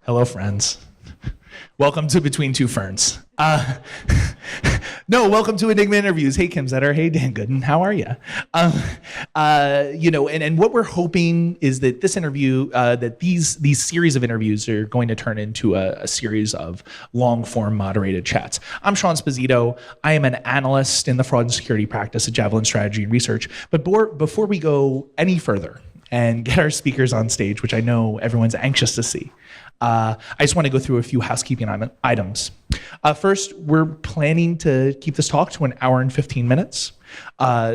Hello, friends. Welcome to Between Two Ferns. No, welcome to Enigma Interviews. Hey, Kim Zetter. Hey, Dan Gooden. How are you? And what we're hoping is that this interview, that these series of interviews are going to turn into a series of long-form moderated chats. I'm Sean Sposito. I am an analyst in the fraud and security practice at Javelin Strategy and Research. But before we go any further and get our speakers on stage, which I know everyone's anxious to see, I just want to go through a few housekeeping items. First, we're planning to keep this talk to an hour and 15 minutes.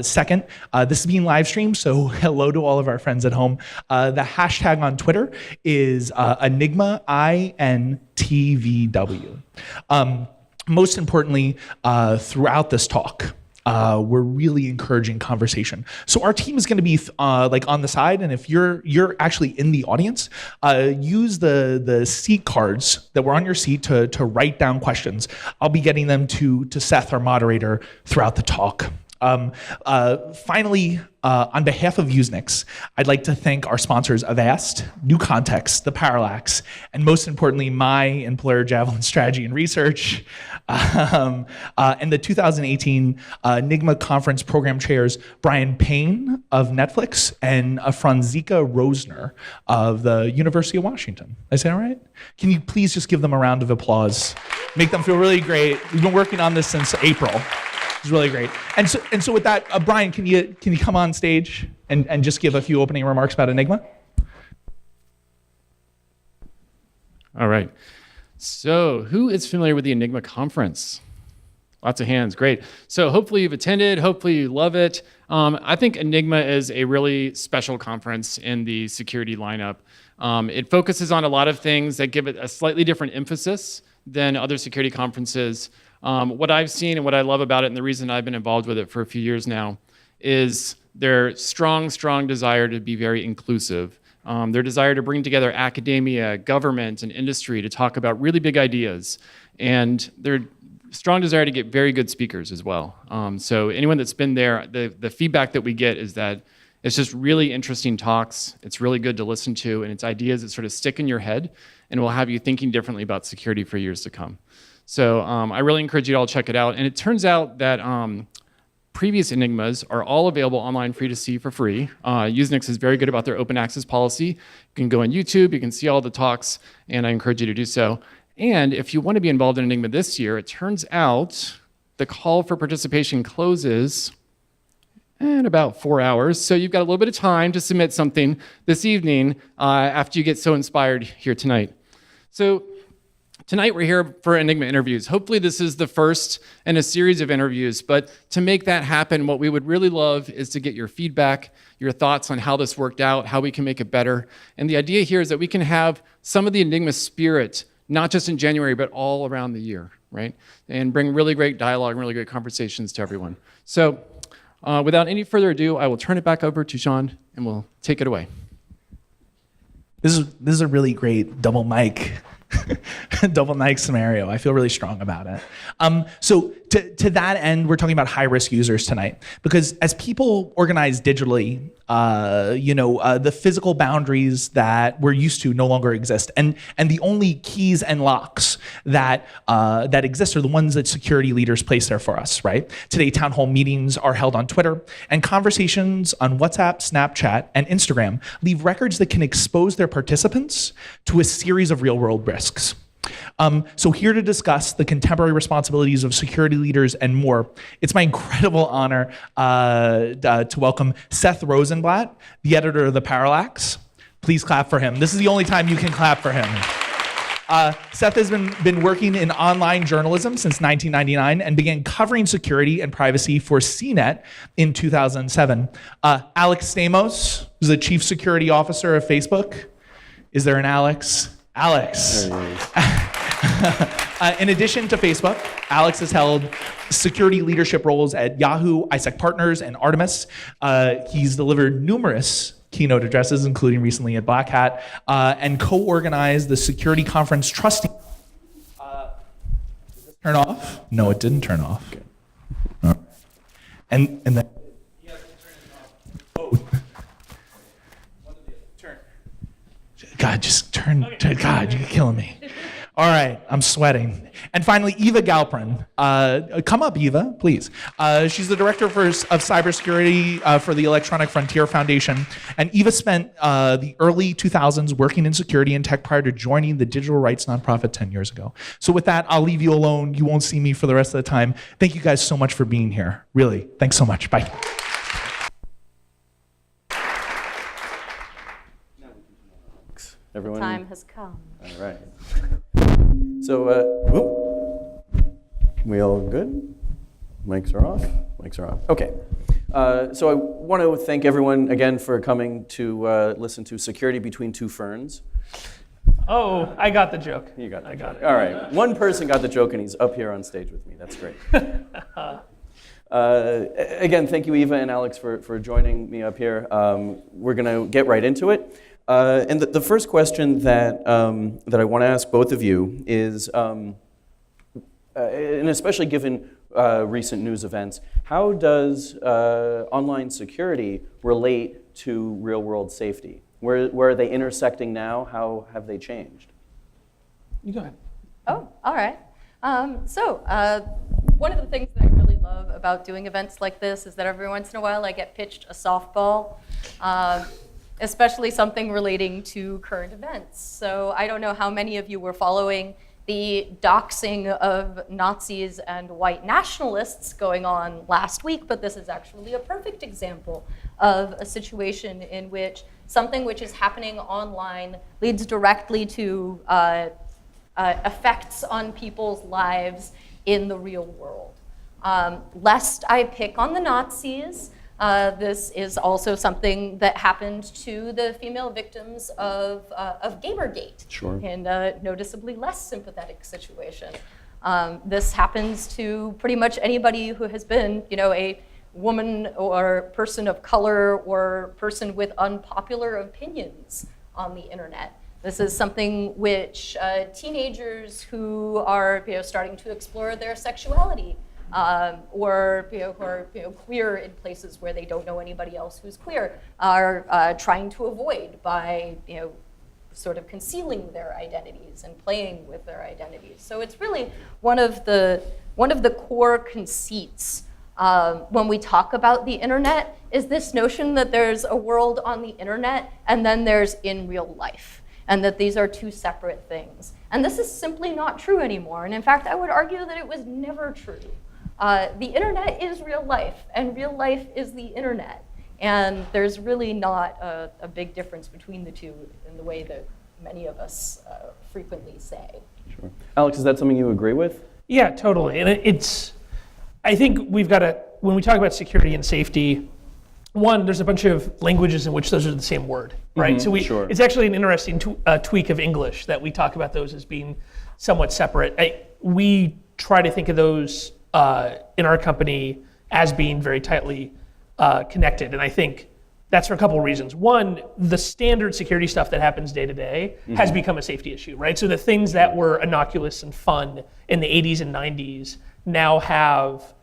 Second, this is being live streamed, so hello to all of our friends at home. The hashtag on Twitter is Enigma, INTVW. Most importantly, throughout this talk, we're really encouraging conversation. So our team is going to be like on the side, and if you're actually in the audience, use the seat cards that were on your seat to write down questions. I'll be getting them to Seth, our moderator, throughout the talk. Finally, on behalf of USENIX, I'd like to thank our sponsors Avast, New Context, The Parallax, and most importantly, my employer, Javelin Strategy and Research, and the 2018 Enigma Conference Program Chairs, Brian Payne of Netflix and Franziska Rosner of the University of Washington. Did I say that right? Can you please just give them a round of applause? Make them feel really great. We've been working on this since April. It's really great. And so with that, Brian, can you come on stage and just give a few opening remarks about Enigma? All right. So who is familiar with the Enigma conference? Lots of hands, great. So hopefully you've attended, hopefully you love it. I think Enigma is a really special conference in the security lineup. It focuses on a lot of things that give it a slightly different emphasis than other security conferences. What I've seen and what I love about it, and the reason I've been involved with it for a few years now, is their strong desire to be very inclusive. Their desire to bring together academia, government, and industry to talk about really big ideas, and their strong desire to get very good speakers as well. So anyone that's been there, the feedback that we get is that it's just really interesting talks. It's really good to listen to, and it's ideas that sort of stick in your head and will have you thinking differently about security for years to come. So I really encourage you to all check it out. And it turns out that previous Enigmas are all available online for you to see for free. USENIX is very good about their open access policy. You can go on YouTube, you can see all the talks, and I encourage you to do so. And if you want to be involved in Enigma this year, it turns out the call for participation closes in about 4 hours. So you've got a little bit of time to submit something this evening after you get so inspired here tonight. So tonight we're here for Enigma Interviews. Hopefully this is the first in a series of interviews, but to make that happen, what we would really love is to get your feedback, your thoughts on how this worked out, how we can make it better. And the idea here is that we can have some of the Enigma spirit, not just in January, but all around the year, right? And bring really great dialogue and really great conversations to everyone. So without any further ado, I will turn it back over to Sean and we'll take it away. This is a really great double mic scenario. I feel really strong about it. So to that end, we're talking about high-risk users tonight, because as people organize digitally, the physical boundaries that we're used to no longer exist, and the only keys and locks that exist are the ones that security leaders place there for us, right? Today, town hall meetings are held on Twitter, and conversations on WhatsApp, Snapchat, and Instagram leave records that can expose their participants to a series of real-world risks. So here to discuss the contemporary responsibilities of security leaders and more, it's my incredible honor to welcome Seth Rosenblatt, the editor of The Parallax. Please clap for him. This is the only time you can clap for him. Seth has been working in online journalism since 1999 and began covering security and privacy for CNET in 2007. Alex Stamos, who's the chief security officer of Facebook. Is there an Alex? Alex. In addition to Facebook, Alex has held security leadership roles at Yahoo, ISEC Partners, and Artemis. He's delivered numerous keynote addresses, including recently at Black Hat, and co-organized the security conference trusting. Did this turn off? No, it didn't turn off. Good. Oh. And then. Oh. Turn. God, God, you're killing me. All right, I'm sweating. And finally, Eva Galperin. Come up, Eva, please. She's the director of cybersecurity for the Electronic Frontier Foundation. And Eva spent the early 2000s working in security and tech prior to joining the digital rights nonprofit 10 years ago. So with that, I'll leave you alone. You won't see me for the rest of the time. Thank you guys so much for being here. Really, thanks so much. Bye. Everyone? Time has come. All right. So, we all good? Mics are off? Mics are off. Okay. So I want to thank everyone again for coming to listen to Security Between Two Ferns. Oh, I got the joke. You got I got it. All right. One person got the joke and he's up here on stage with me. That's great. Again, thank you, Eva and Alex, for joining me up here. We're going to get right into it. And the first question that I want to ask both of you is, and especially given recent news events, how does online security relate to real-world safety? Where are they intersecting now? How have they changed? You go ahead. Oh, all right. One of the things that I really love about doing events like this is that every once in a while I get pitched a softball. Especially something relating to current events. So I don't know how many of you were following the doxing of Nazis and white nationalists going on last week, but this is actually a perfect example of a situation in which something which is happening online leads directly to effects on people's lives in the real world. Lest I pick on the Nazis, this is also something that happened to the female victims of Gamergate, Sure. in a noticeably less sympathetic situation. This happens to pretty much anybody who has been, a woman or person of color or person with unpopular opinions on the internet. This is something which teenagers who are starting to explore their sexuality or who are queer in places where they don't know anybody else who's queer are trying to avoid by sort of concealing their identities and playing with their identities. So it's really one of the core conceits when we talk about the internet is this notion that there's a world on the internet and then there's in real life, and that these are two separate things. And this is simply not true anymore. And in fact, I would argue that it was never true. The internet is real life, and real life is the internet. And there's really not a big difference between the two in the way that many of us frequently say. Sure. Alex, is that something you agree with? Yeah, totally. And I think we've got to, when we talk about security and safety, one, there's a bunch of languages in which those are the same word, right? So sure. It's actually an interesting tweak of English that we talk about those as being somewhat separate. We try to think of those in our company as being very tightly connected. And I think that's for a couple of reasons. One, the standard security stuff that happens day to day has become a safety issue, right? So the things that were innocuous and fun in the 80s and 90s now have,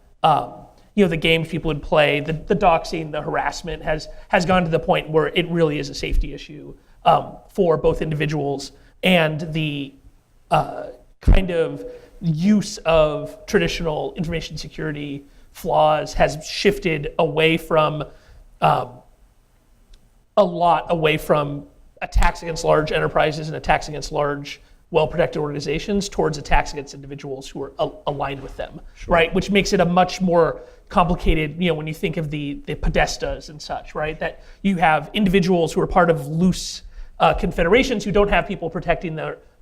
the games people would play, the doxing, the harassment has gone to the point where it really is a safety issue for both individuals, and the kind of use of traditional information security flaws has shifted away from a lot away from attacks against large enterprises and attacks against large, well-protected organizations towards attacks against individuals who are aligned with them, sure. Right? Which makes it a much more complicated, when you think of the Podestas and such, right? That you have individuals who are part of loose confederations who don't have people protecting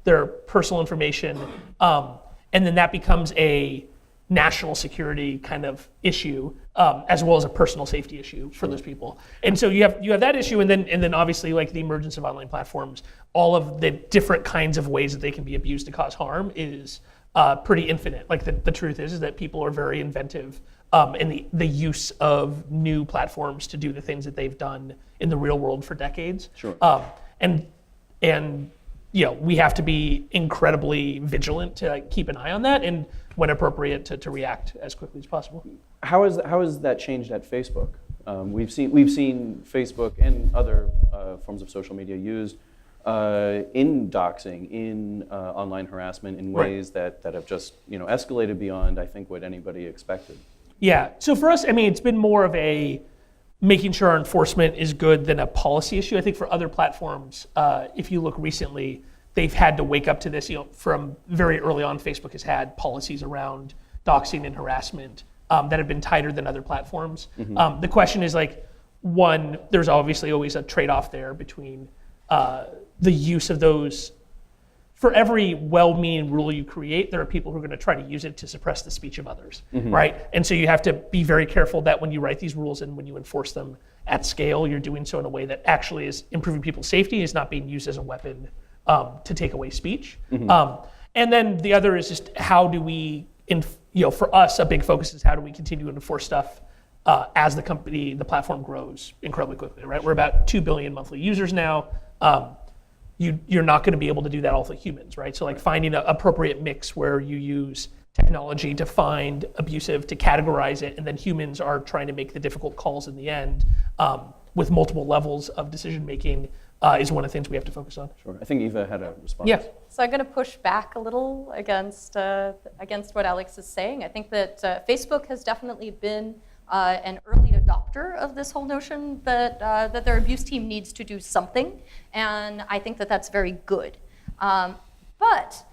their personal information, and then that becomes a national security kind of issue, as well as a personal safety issue for those people. And so you have that issue, and then obviously like the emergence of online platforms, all of the different kinds of ways that they can be abused to cause harm is pretty infinite. Like the truth is that people are very inventive in the use of new platforms to do the things that they've done in the real world for decades. Sure. And we have to be incredibly vigilant to keep an eye on that, and when appropriate to react as quickly as possible. How has that changed at Facebook? We've seen Facebook and other forms of social media used in doxing, in online harassment in ways that have just escalated beyond, I think, what anybody expected. Yeah, so for us, I mean, it's been more of a making sure our enforcement is good than a policy issue. I think for other platforms, if you look recently, they've had to wake up to this. From very early on, Facebook has had policies around doxing and harassment that have been tighter than other platforms. The question is one, there's obviously always a trade-off there between the use of those. For every well-meaning rule you create, there are people who are going to try to use it to suppress the speech of others, right? And so you have to be very careful that when you write these rules and when you enforce them at scale, you're doing so in a way that actually is improving people's safety, is not being used as a weapon to take away speech. And then the other is just how do we, for us, a big focus is how do we continue to enforce stuff as the platform grows incredibly quickly, right? We're about 2 billion monthly users now. You're not going to be able to do that all with humans, right? So finding an appropriate mix where you use technology to find abusive, to categorize it, and then humans are trying to make the difficult calls in the end with multiple levels of decision making is one of the things we have to focus on. Sure. I think Eva had a response. Yeah. So I'm going to push back a little against what Alex is saying. I think that Facebook has definitely been an early adopter of this whole notion that their abuse team needs to do something, and I think that that's very good. But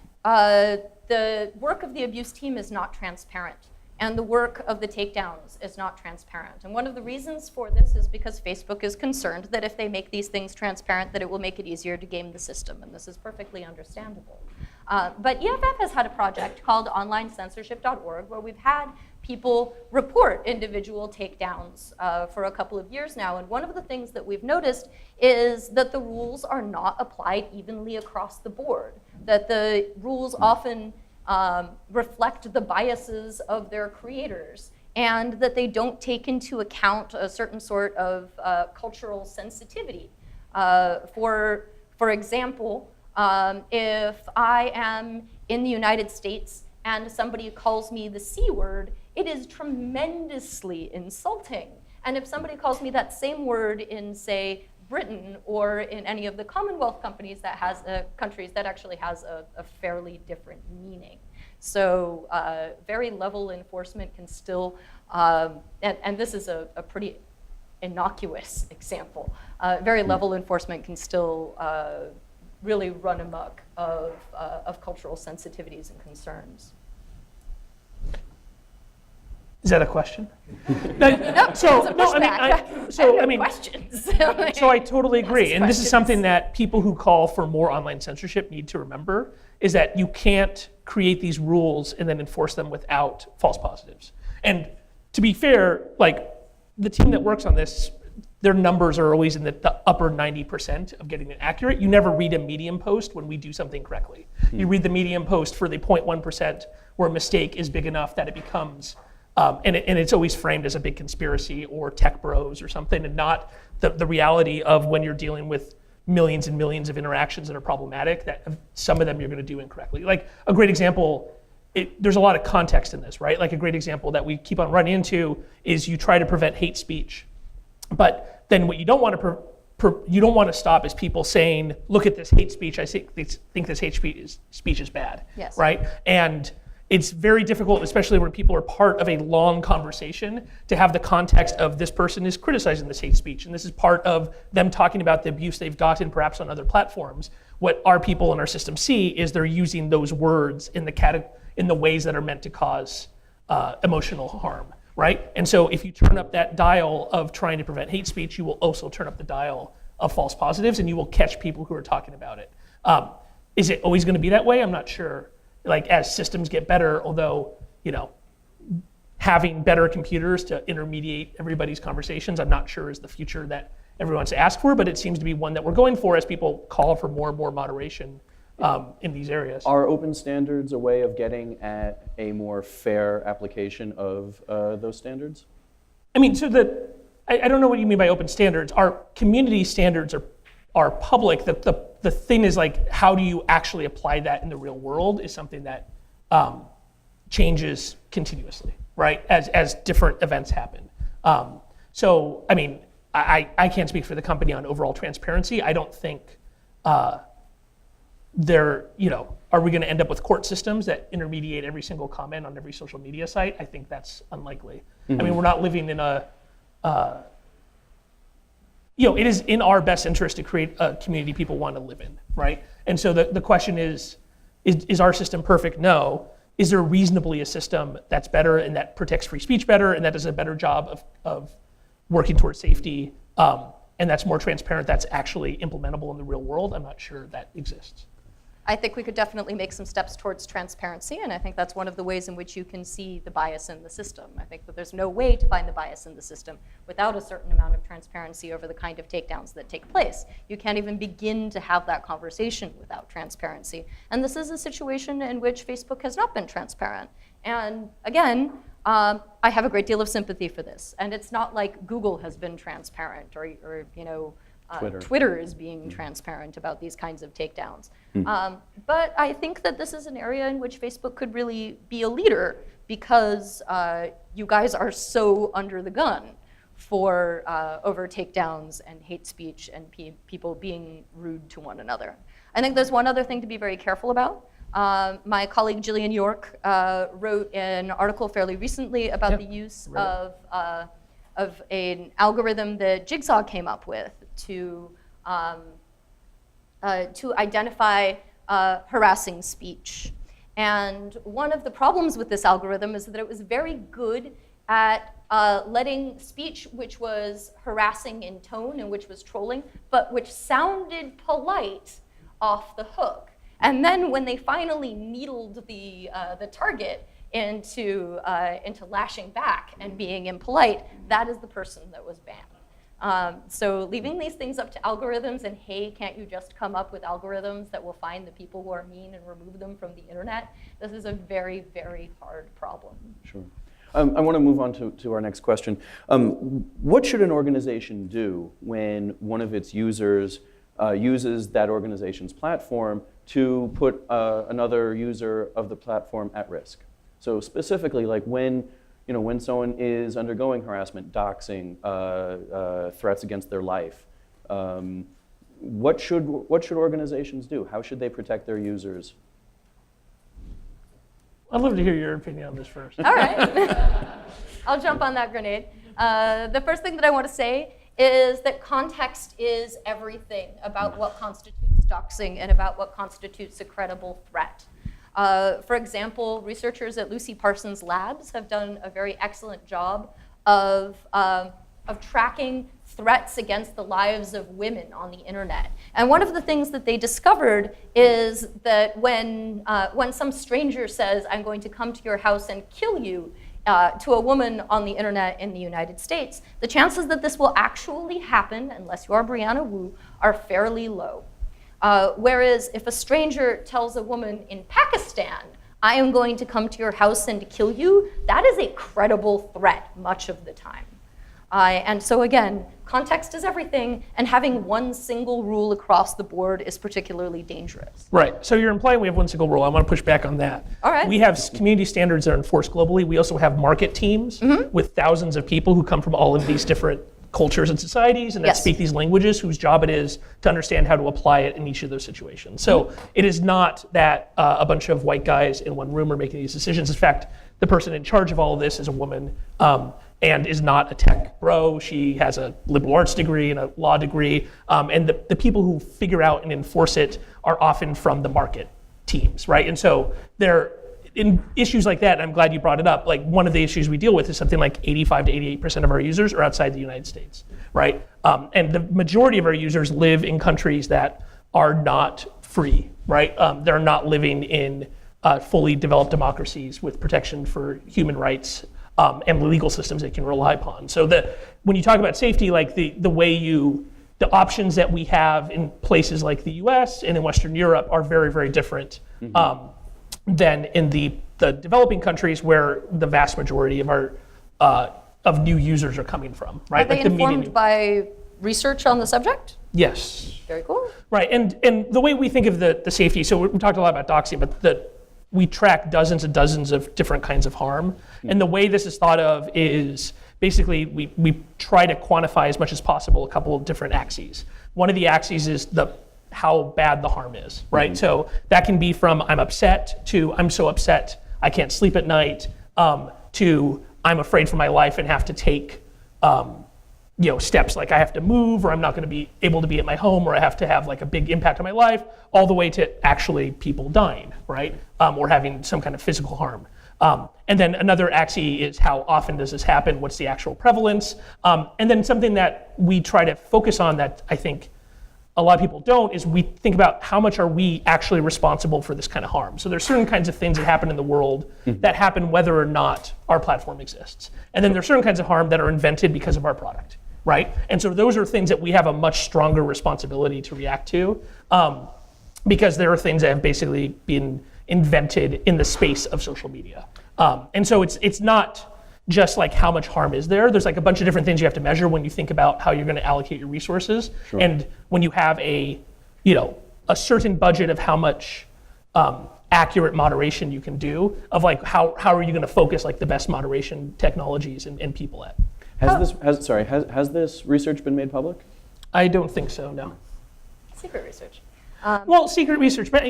the work of the abuse team is not transparent, and the work of the takedowns is not transparent. And one of the reasons for this is because Facebook is concerned that if they make these things transparent, that it will make it easier to game the system, and this is perfectly understandable. But EFF has had a project called onlinecensorship.org where we've had people report individual takedowns for a couple of years now. And one of the things that we've noticed is that the rules are not applied evenly across the board, that the rules often reflect the biases of their creators, and that they don't take into account a certain sort of cultural sensitivity. For example, if I am in the United States and somebody calls me the C word, it is tremendously insulting. And if somebody calls me that same word in, say, Britain or in any of the Commonwealth countries that actually has a fairly different meaning. So very level enforcement can still, and this is a pretty innocuous example, very level enforcement can still really run amok of cultural sensitivities and concerns. Is that a question? Questions. So I totally agree. And this is something that people who call for more online censorship need to remember, is that you can't create these rules and then enforce them without false positives. And to be fair, the team that works on this, their numbers are always in the upper 90% of getting it accurate. You never read a Medium post when we do something correctly. You read the Medium post for the 0.1% where a mistake is big enough that it becomes and it's always framed as a big conspiracy or tech bros or something, and not the reality of when you're dealing with millions and millions of interactions that are problematic, that some of them you're going to do incorrectly. A great example, there's a lot of context in this, right? A great example that we keep on running into is you try to prevent hate speech, but then what you don't want to stop is people saying, look at this hate speech, I think this hate speech is bad, yes. Right? And it's very difficult, especially when people are part of a long conversation, to have the context of this person is criticizing this hate speech, and this is part of them talking about the abuse they've gotten perhaps on other platforms. What our people in our system see is they're using those words in the ways that are meant to cause emotional harm, right? And so if you turn up that dial of trying to prevent hate speech, you will also turn up the dial of false positives, and you will catch people who are talking about it. Is it always going to be that way? I'm not sure. As systems get better, although, having better computers to intermediate everybody's conversations, I'm not sure is the future that everyone wants to ask for, but it seems to be one that we're going for as people call for more and more moderation in these areas. Are open standards a way of getting at a more fair application of those standards? I mean, I don't know what you mean by open standards. Our community standards are public. The thing is, how do you actually apply that in the real world is something that changes continuously, right? As different events happen. So, I mean, I can't speak for the company on overall transparency. I don't think are we going to end up with court systems that intermediate every single comment on every social media site? I think that's unlikely. I mean, we're not living in it is in our best interest to create a community people want to live in, right? And so the question is our system perfect? No. Is there reasonably a system that's better and that protects free speech better and that does a better job of working towards safety and that's more transparent, that's actually implementable in the real world? I'm not sure that exists. I think we could definitely make some steps towards transparency, and I think that's one of the ways in which you can see the bias in the system. I think that there's no way to find the bias in the system without a certain amount of transparency over the kind of takedowns that take place. You can't even begin to have that conversation without transparency. And this is a situation in which Facebook has not been transparent. And again, I have a great deal of sympathy for this. And it's not like Google has been transparent or Twitter is being transparent about these kinds of takedowns. But I think that this is an area in which Facebook could really be a leader because you guys are so under the gun for over takedowns and hate speech and people being rude to one another. I think there's one other thing to be very careful about. My colleague Jillian York wrote an article fairly recently about the use of an algorithm that Jigsaw came up with to identify harassing speech. And one of the problems with this algorithm is that it was very good at letting speech which was harassing in tone and which was trolling, but which sounded polite off the hook. And then when they finally needled the target into lashing back and being impolite, that is the person that was banned. So leaving these things up to algorithms and, hey, can't you just come up with algorithms that will find the people who are mean and remove them from the internet? This is a very, very hard problem. Sure. I want to move on to our next question. What should an organization do when one of its users uses that organization's platform to put another user of the platform at risk? So specifically, like when someone is undergoing harassment, doxing, threats against their life, what should organizations do? How should they protect their users? I'd love to hear your opinion on this first. All right. I'll jump on that grenade. The first thing that I want to say is that context is everything about what constitutes doxing and about what constitutes a credible threat. For example, researchers at Lucy Parsons Labs have done a very excellent job of tracking threats against the lives of women on the internet. And one of the things that they discovered is that when some stranger says, I'm going to come to your house and kill you, to a woman on the internet in the United States, the chances that this will actually happen, unless you are Brianna Wu, are fairly low. Whereas if a stranger tells a woman in Pakistan, I am going to come to your house and kill you, that is a credible threat much of the time. And so again, context is everything, and having one single rule across the board is particularly dangerous. Right, so you're implying we have one single rule. I want to push back on that. All right. We have community standards that are enforced globally. We also have market teams with thousands of people who come from all of these different cultures and societies and that speak these languages, whose job it is to understand how to apply it in each of those situations. So it is not that a bunch of white guys in one room are making these decisions. In fact, the person in charge of all of this is a woman and is not a tech bro. She has a liberal arts degree and a law degree. And the people who figure out and enforce it are often from the market teams, right? And so they're in issues like that, and I'm glad you brought it up, like one of the issues we deal with is something like 85 to 88% of our users are outside the United States, right? And the majority of our users live in countries that are not free, right? They're not living in fully developed democracies with protection for human rights and legal systems they can rely upon. So when you talk about safety, like the options that we have in places like the US and in Western Europe are very, very different than in the developing countries where the vast majority of our of new users are coming from, right? Are they informed by research on the subject? Yes. Very cool. Right, and the way we think of the safety, so we talked a lot about doxing, but we track dozens and dozens of different kinds of harm. And the way this is thought of is basically we try to quantify as much as possible a couple of different axes. One of the axes is how bad the harm is, right? So that can be from I'm upset to I'm so upset I can't sleep at night, to I'm afraid for my life and have to take steps like I have to move, or I'm not going to be able to be at my home, or I have to have like a big impact on my life, all the way to actually people dying, right? Or having some kind of physical harm. And then another axis is how often does this happen? What's the actual prevalence? And then something that we try to focus on that I think a lot of people don't is we think about how much are we actually responsible for this kind of harm. So there's certain kinds of things that happen in the world that happen whether or not our platform exists. And then there's certain kinds of harm that are invented because of our product, right? And so those are things that we have a much stronger responsibility to react to, because there are things that have basically been invented in the space of social media. And so it's not just like how much harm is there. There's like a bunch of different things you have to measure when you think about how you're going to allocate your resources. Sure. And when you have a certain budget of how much accurate moderation you can do, of like how are you going to focus like the best moderation technologies and people at. Has this research been made public? I don't think so, no. Secret research. Well, secret research, but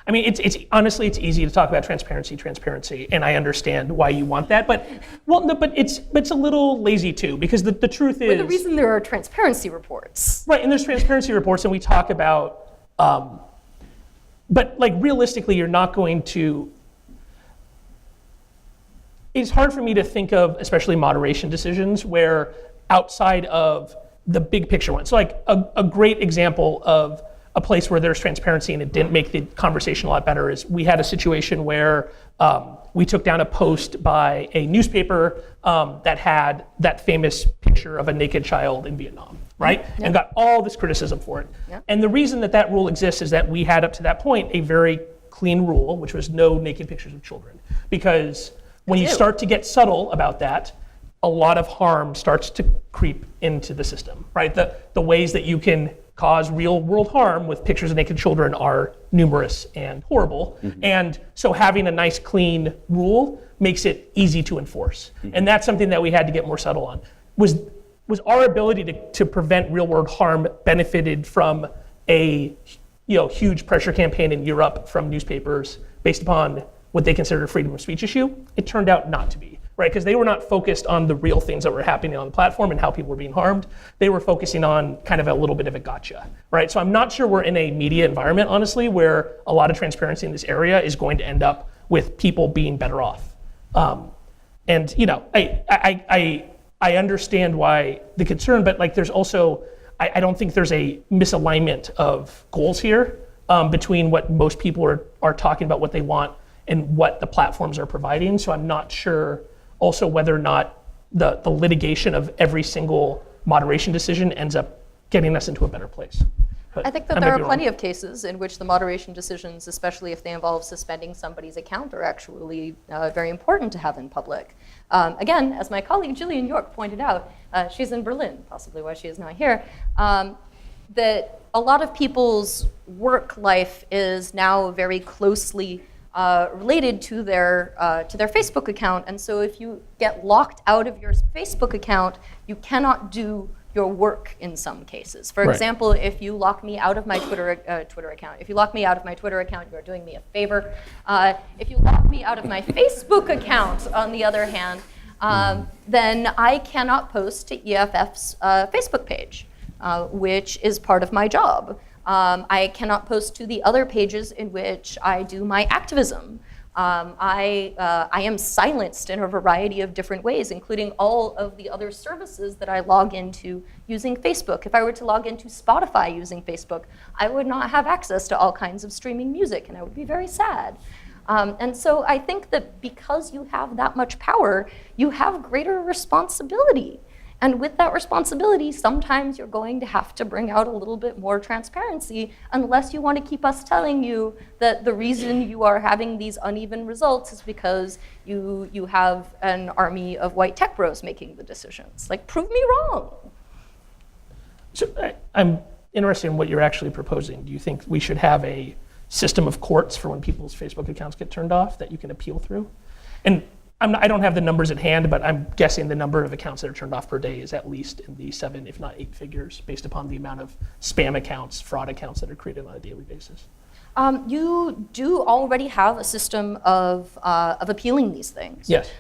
I mean, it's honestly, it's easy to talk about transparency, and I understand why you want that, but it's a little lazy too, because the truth is. But the reason there are transparency reports. Right, and there's transparency reports, and we talk about, but like realistically, you're not going to. It's hard for me to think of, especially moderation decisions, where outside of the big picture ones. So like a great example of a place where there's transparency and it didn't make the conversation a lot better is we had a situation where we took down a post by a newspaper that had that famous picture of a naked child in Vietnam, right? Yep. And got all this criticism for it. Yep. And the reason that rule exists is that we had up to that point a very clean rule, which was no naked pictures of children. Because when you start to get subtle about that, a lot of harm starts to creep into the system, right? The ways that you can cause real world harm with pictures of naked children are numerous and horrible. Mm-hmm. And so having a nice clean rule makes it easy to enforce. Mm-hmm. And that's something that we had to get more subtle on. Was our ability to prevent real world harm benefited from a huge pressure campaign in Europe from newspapers based upon what they considered a freedom of speech issue? It turned out not to be. Right, because they were not focused on the real things that were happening on the platform and how people were being harmed. They were focusing on kind of a little bit of a gotcha, right? So I'm not sure we're in a media environment, honestly, where a lot of transparency in this area is going to end up with people being better off. And I understand why the concern, but like there's also, I don't think there's a misalignment of goals here between what most people are talking about what they want and what the platforms are providing. So I'm not sure also whether or not the litigation of every single moderation decision ends up getting us into a better place. But I think that there are plenty of cases in which the moderation decisions, especially if they involve suspending somebody's account, are actually very important to have in public. Again, as my colleague Jillian York pointed out, she's in Berlin, possibly why she is not here, that a lot of people's work life is now very closely related to their Facebook account, and so if you get locked out of your Facebook account, you cannot do your work in some cases. For example, if you lock me out of my Twitter account, if you lock me out of my Twitter account, you are doing me a favor. If you lock me out of my Facebook account, on the other hand, then I cannot post to EFF's Facebook page, which is part of my job. I cannot post to the other pages in which I do my activism. I am silenced in a variety of different ways, including all of the other services that I log into using Facebook. If I were to log into Spotify using Facebook, I would not have access to all kinds of streaming music, and I would be very sad. And so I think that because you have that much power, you have greater responsibility. And with that responsibility, sometimes you're going to have to bring out a little bit more transparency, unless you want to keep us telling you that the reason you are having these uneven results is because you have an army of white tech bros making the decisions. Like, prove me wrong. So I'm interested in what you're actually proposing. Do you think we should have a system of courts for when people's Facebook accounts get turned off that you can appeal through? And I don't have the numbers at hand, but I'm guessing the number of accounts that are turned off per day is at least in the 7, if not 8 figures, based upon the amount of spam accounts, fraud accounts that are created on a daily basis. You do already have a system of appealing these things. Yes.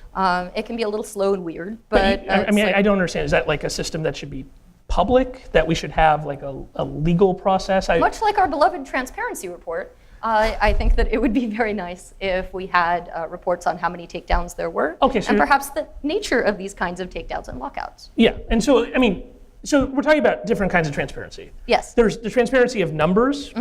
It can be a little slow and weird, but I don't understand. Is that like a system that should be public, that we should have like a legal process? Much like our beloved transparency report, I think that it would be very nice if we had reports on how many takedowns there were, Okay, so and perhaps the nature of these kinds of takedowns and lockouts. Yeah, and so, so we're talking about different kinds of transparency. Yes. There's the transparency of numbers,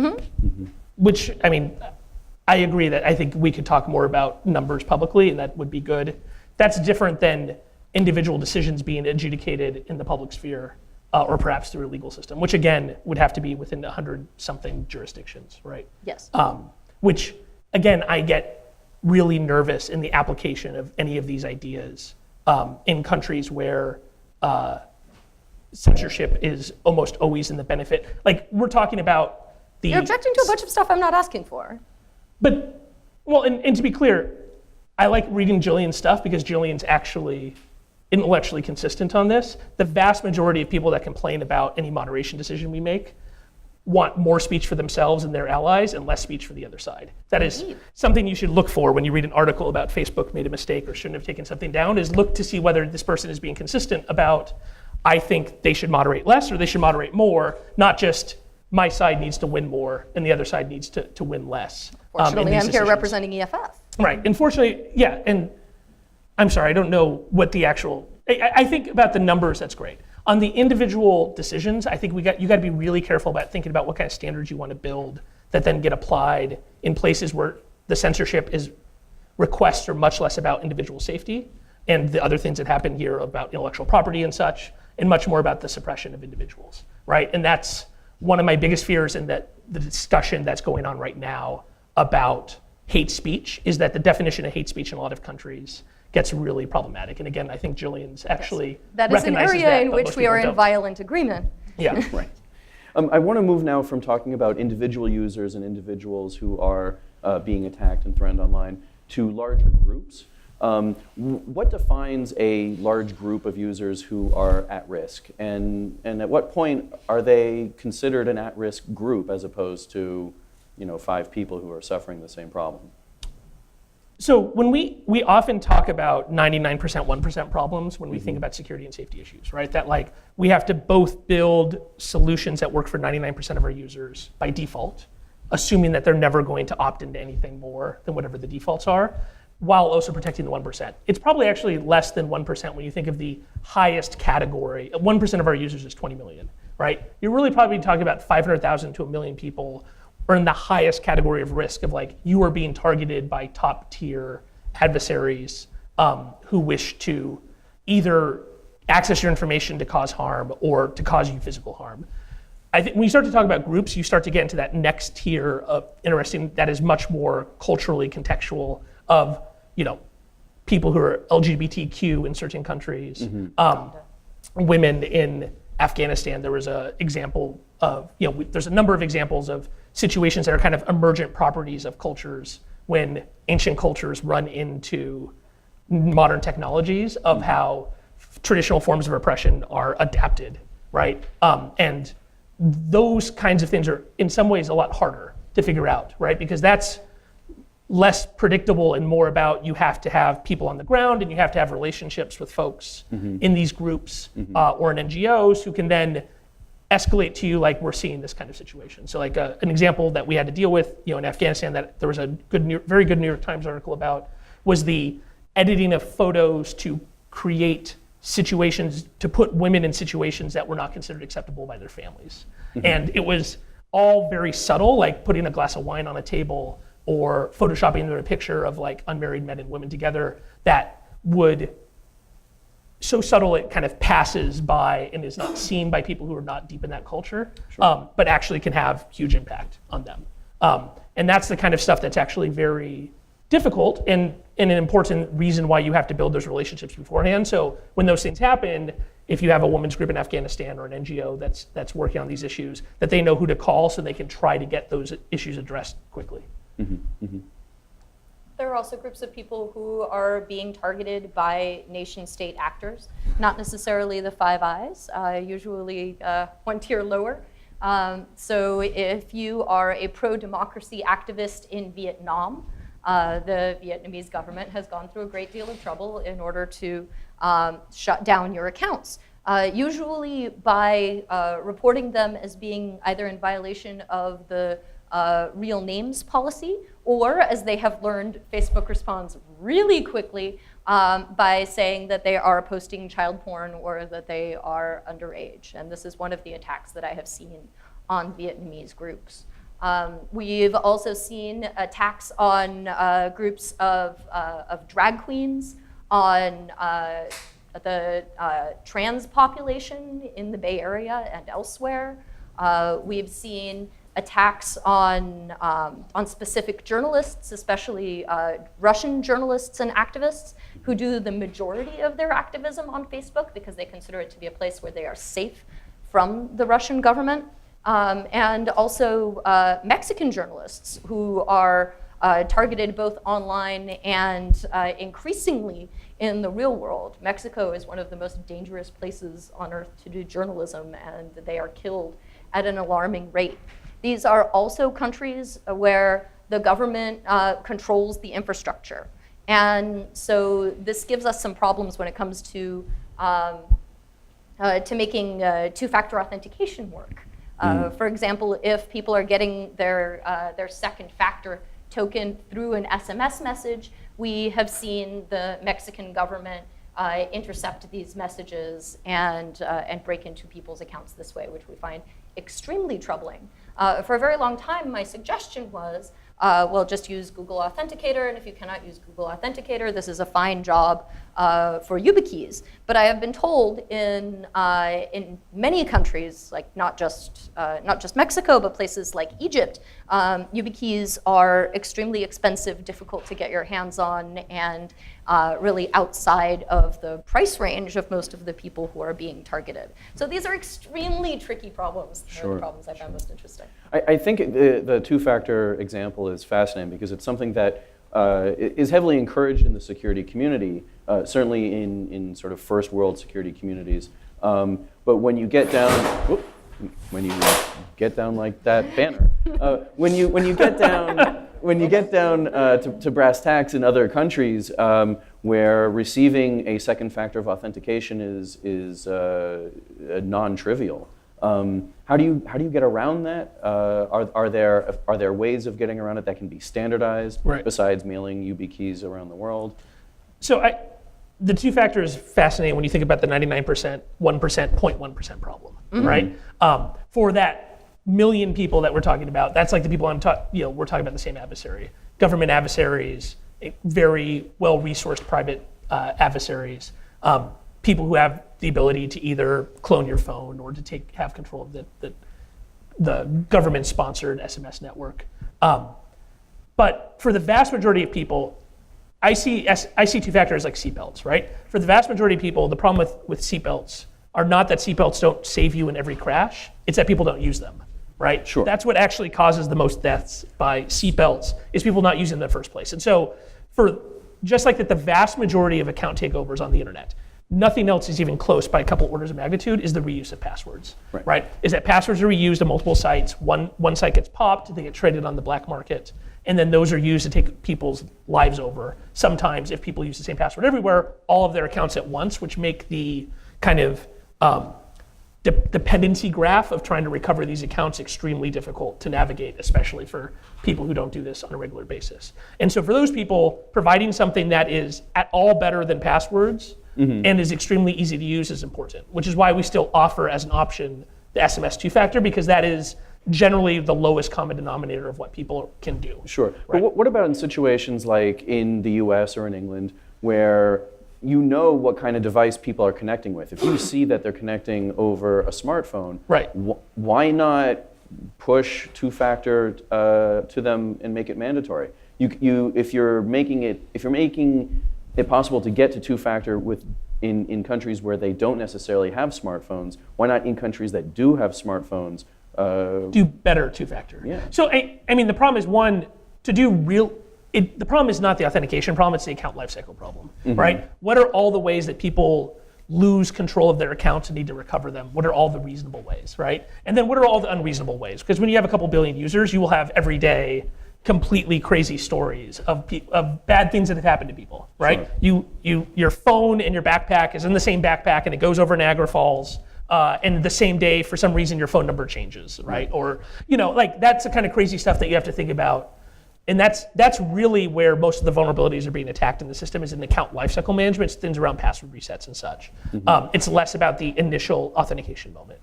which, I agree that I think we could talk more about numbers publicly, and that would be good. That's different than individual decisions being adjudicated in the public sphere, or perhaps through a legal system, which again would have to be within 100-something jurisdictions, right? Yes. Which, again, I get really nervous in the application of any of these ideas in countries where censorship is almost always in the benefit. Like, we're talking about the... You're objecting to a bunch of stuff I'm not asking for. But, well, and to be clear, I like reading Jillian's stuff because Jillian's actually intellectually consistent on this. The vast majority of people that complain about any moderation decision we make want more speech for themselves and their allies and less speech for the other side. That is something you should look for when you read an article about Facebook made a mistake or shouldn't have taken something down, is look to see whether this person is being consistent about, I think they should moderate less or they should moderate more, not just my side needs to win more and the other side needs to win less. Fortunately, I'm here representing EFF. Right, unfortunately, yeah, and I'm sorry, I don't know what the actual, I think about the numbers, that's great. On the individual decisions, I think you got to be really careful about thinking about what kind of standards you want to build that then get applied in places where the censorship requests are much less about individual safety and the other things that happen here about intellectual property and such, and much more about the suppression of individuals, right? And that's one of my biggest fears in that the discussion that's going on right now about hate speech is that the definition of hate speech in a lot of countries gets really problematic. And again, I think Jillian's actually that is an recognizes area in but which most we are people in don't. violent agreement. Yeah. Right. I want to move now from talking about individual users and individuals who are being attacked and threatened online to larger groups. What defines a large group of users who are at risk? And at what point are they considered an at-risk group as opposed to 5 people who are suffering the same problem? So when we often talk about 99%, 1% problems when we think about security and safety issues, right? That like we have to both build solutions that work for 99% of our users by default, assuming that they're never going to opt into anything more than whatever the defaults are, while also protecting the 1%. It's probably actually less than 1% when you think of the highest category. 1% of our users is 20 million, right? You're really probably talking about 500,000 to 1 million people are in the highest category of risk of like you are being targeted by top tier adversaries who wish to either access your information to cause harm or to cause you physical harm. I think when you start to talk about groups, you start to get into that next tier of interesting that is much more culturally contextual of people who are LGBTQ in certain countries, women in Afghanistan. There was an example of there's a number of examples of situations that are kind of emergent properties of cultures when ancient cultures run into modern technologies of how traditional forms of oppression are adapted, right? And those kinds of things are in some ways a lot harder to figure out, right? Because that's less predictable and more about you have to have people on the ground and you have to have relationships with folks in these groups or in NGOs who can then escalate to you like we're seeing this kind of situation. So like an example that we had to deal with in Afghanistan that there was a very good New York Times article about was the editing of photos to create situations, to put women in situations that were not considered acceptable by their families. And it was all very subtle, like putting a glass of wine on a table or photoshopping into a picture of like unmarried men and women together that would so subtle it kind of passes by and is not seen by people who are not deep in that culture, but actually can have huge impact on them. And that's the kind of stuff that's actually very difficult and an important reason why you have to build those relationships beforehand. So when those things happen, if you have a women's group in Afghanistan or an NGO that's working on these issues, that they know who to call so they can try to get those issues addressed quickly. There are also groups of people who are being targeted by nation-state actors, not necessarily the Five Eyes, usually one tier lower. So if you are a pro-democracy activist in Vietnam, the Vietnamese government has gone through a great deal of trouble in order to shut down your accounts, usually by reporting them as being either in violation of the real names policy, or as they have learned, Facebook responds really quickly by saying that they are posting child porn or that they are underage. And this is one of the attacks that I have seen on Vietnamese groups. We've also seen attacks on groups of drag queens, on the trans population in the Bay Area and elsewhere. We've seen attacks on specific journalists, especially Russian journalists and activists who do the majority of their activism on Facebook because they consider it to be a place where they are safe from the Russian government. And also Mexican journalists who are targeted both online and increasingly in the real world. Mexico is one of the most dangerous places on earth to do journalism, and they are killed at an alarming rate. These are also countries where the government controls the infrastructure. And so this gives us some problems when it comes to making two-factor authentication work. For example, if people are getting their second factor token through an SMS message, we have seen the Mexican government intercept these messages and break into people's accounts this way, which we find extremely troubling. For a very long time, my suggestion was, well, just use Google Authenticator, and if you cannot use Google Authenticator, this is a fine job for YubiKeys. But I have been told in many countries, like not just Mexico, but places like Egypt, YubiKeys are extremely expensive, difficult to get your hands on, and really outside of the price range of most of the people who are being targeted. So these are extremely tricky problems. They're the problems I found most interesting. I think the two-factor example is fascinating because it's something that is heavily encouraged in the security community, certainly in sort of first world security communities. But when you get down, like that banner, when you get down to brass tacks in other countries where receiving a second factor of authentication is non-trivial. How do you get around that? Are there ways of getting around it that can be standardized besides mailing YubiKeys around the world? So the two-factor is fascinating when you think about the 99%, 1%, 0.1% problem, right? For that million people that we're talking about, that's like the people we're talking about the same adversary. Government adversaries, very well-resourced private adversaries, people who have the ability to either clone your phone or to have control of the government-sponsored SMS network. But for the vast majority of people, I see two-factor as like seatbelts, right? For the vast majority of people, the problem with seatbelts are not that seatbelts don't save you in every crash, it's that people don't use them, right? Sure. That's what actually causes the most deaths by seatbelts, is people not using them in the first place. And so just like that the vast majority of account takeovers on the internet, nothing else is even close by a couple orders of magnitude is the reuse of passwords, right? Is that passwords are reused on multiple sites. One site gets popped, they get traded on the black market, and then those are used to take people's lives over. Sometimes if people use the same password everywhere, all of their accounts at once, which make the kind of dependency graph of trying to recover these accounts extremely difficult to navigate, especially for people who don't do this on a regular basis. And so for those people, providing something that is at all better than passwords and is extremely easy to use is important, which is why we still offer as an option the SMS two-factor, because that is generally the lowest common denominator of what people can do. Sure. Right? But what about in situations like in the US or in England where you know what kind of device people are connecting with? If you see that they're connecting over a smartphone, why not push two-factor to them and make it mandatory? If you're making it possible to get to two-factor in countries where they don't necessarily have smartphones, why not in countries that do have smartphones do better two-factor? Yeah. So I mean, the problem is, one, to do real the problem is not the authentication problem, it's the account lifecycle problem, right? What are all the ways that people lose control of their accounts and need to recover them? What are all the reasonable ways, right? And then what are all the unreasonable ways? Because when you have a couple billion users, you will have every day completely crazy stories of bad things that have happened to people, right? Sure. Your phone and your backpack is in the same backpack and it goes over Niagara Falls, and the same day, for some reason, your phone number changes, right? Or, like that's the kind of crazy stuff that you have to think about. And that's really where most of the vulnerabilities are being attacked in the system, is in account lifecycle management. It's things around password resets and such. It's less about the initial authentication moment.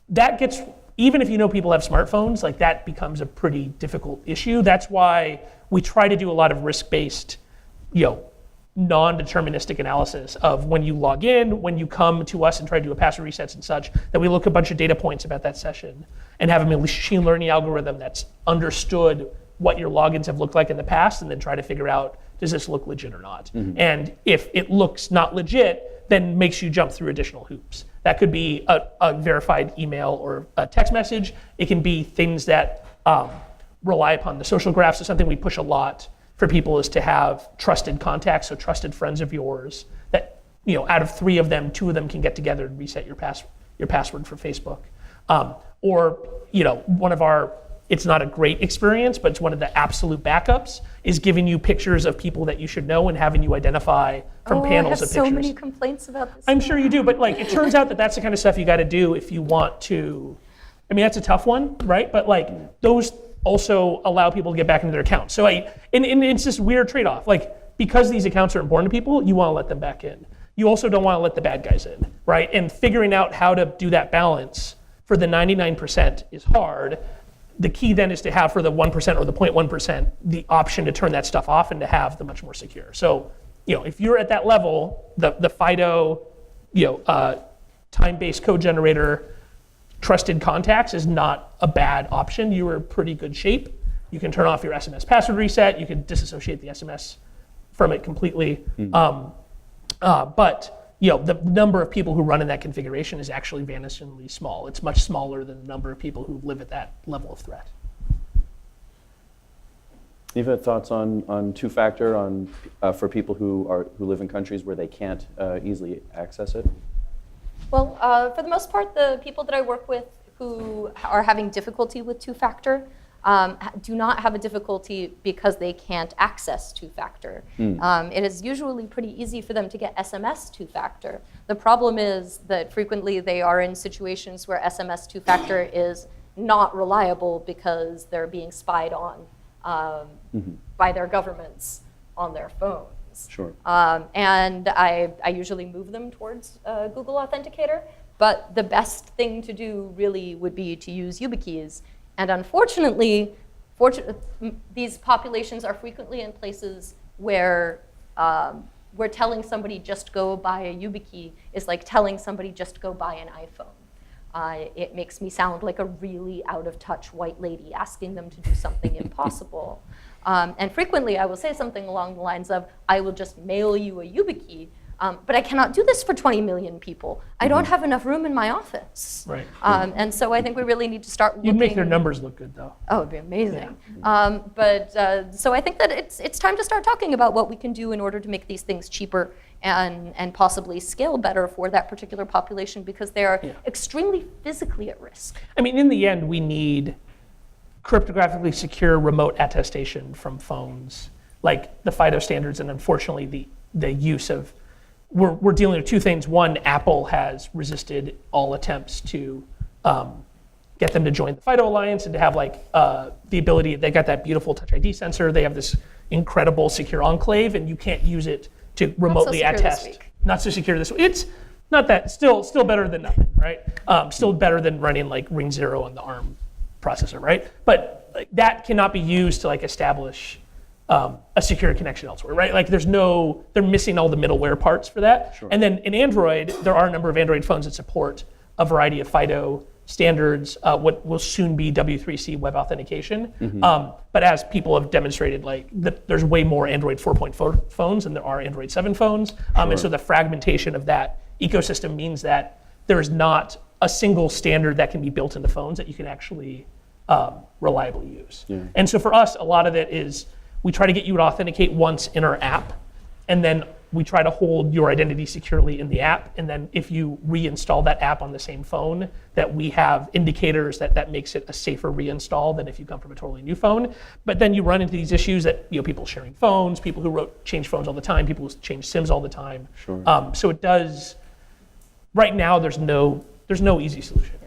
That gets, even if people have smartphones, like that becomes a pretty difficult issue. That's why we try to do a lot of risk-based, non-deterministic analysis of when you log in, when you come to us and try to do a password resets and such, that we look at a bunch of data points about that session and have a machine learning algorithm that's understood what your logins have looked like in the past, and then try to figure out, does this look legit or not? And if it looks not legit, then makes you jump through additional hoops. That could be a verified email or a text message. It can be things that rely upon the social graph. So something we push a lot for people is to have trusted contacts, so trusted friends of yours that, out of 3 of them, 2 of them can get together and reset your password for Facebook. Or one of our, it's not a great experience, but it's one of the absolute backups, is giving you pictures of people that you should know and having you identify from panels of pictures. I have so many complaints about this. I'm sure you do, but it turns out that that's the kind of stuff you got to do if you want to. I mean, that's a tough one, right? But those also allow people to get back into their accounts. So and it's this weird trade-off. Because these accounts are important to people, you want to let them back in. You also don't want to let the bad guys in, right? And figuring out how to do that balance for the 99% is hard. The key then is to have, for the 1% or the 0.1%, the option to turn that stuff off and to have the much more secure. So, if you're at that level, the FIDO, time-based code generator, trusted contacts is not a bad option. You are in pretty good shape. You can turn off your SMS password reset. You can disassociate the SMS from it completely. But the number of people who run in that configuration is actually vanishingly small. It's much smaller than the number of people who live at that level of threat. Eva, thoughts on two-factor for people who live in countries where they can't easily access it? Well, for the most part, the people that I work with who are having difficulty with two-factor do not have a difficulty because they can't access two-factor. It is usually pretty easy for them to get SMS two-factor. The problem is that frequently they are in situations where SMS two-factor is not reliable because they're being spied on by their governments on their phones. Sure. And I usually move them towards Google Authenticator, but the best thing to do really would be to use YubiKeys. And unfortunately, these populations are frequently in places where telling somebody just go buy a YubiKey is like telling somebody just go buy an iPhone. It makes me sound like a really out-of-touch white lady asking them to do something impossible. And frequently I will say something along the lines of, I will just mail you a YubiKey, but I cannot do this for 20 million people. I don't have enough room in my office. Right. And so I think we really need to start looking. You'd make their numbers look good, though. Oh, it'd be amazing. Yeah. So I think that it's time to start talking about what we can do in order to make these things cheaper and possibly scale better for that particular population, because they are extremely physically at risk. I mean, in the end, we need cryptographically secure remote attestation from phones, like the FIDO standards, and unfortunately the use of, we're dealing with 2 things. One, Apple has resisted all attempts to get them to join the FIDO Alliance and to have the ability, they got that beautiful Touch ID sensor, they have this incredible secure enclave, and you can't use it to remotely attest. Not so secure this week. It's not that, still better than nothing, right? Still better than running Ring 0 on the ARM processor, right? But that cannot be used to establish a secure connection elsewhere, right? They're missing all the middleware parts for that. Sure. And then in Android, there are a number of Android phones that support a variety of FIDO standards, what will soon be W3C web authentication. But as people have demonstrated, there's way more Android 4.4 phones than there are Android 7 phones. And so the fragmentation of that ecosystem means that there is not a single standard that can be built into phones that you can actually reliably use. Yeah. And so for us, a lot of it is we try to get you to authenticate once in our app, and then we try to hold your identity securely in the app. And then if you reinstall that app on the same phone, that we have indicators that makes it a safer reinstall than if you come from a totally new phone. But then you run into these issues that, people sharing phones, people who change phones all the time, people who change SIMs all the time. Sure. So it does, right now there's no easy solution.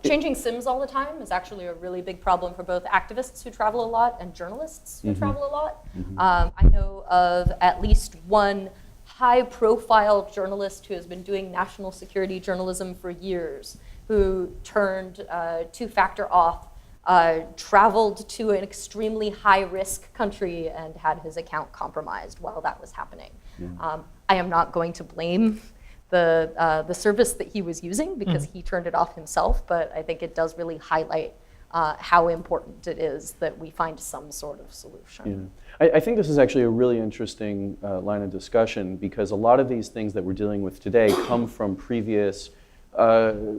Changing SIMs all the time is actually a really big problem for both activists who travel a lot and journalists who travel a lot. I know of at least one high-profile journalist who has been doing national security journalism for years, who turned two-factor off, traveled to an extremely high-risk country and had his account compromised while that was happening. I am not going to blame the service that he was using because he turned it off himself, but I think it does really highlight how important it is that we find some sort of solution. Yeah. I think this is actually a really interesting line of discussion, because a lot of these things that we're dealing with today come from previous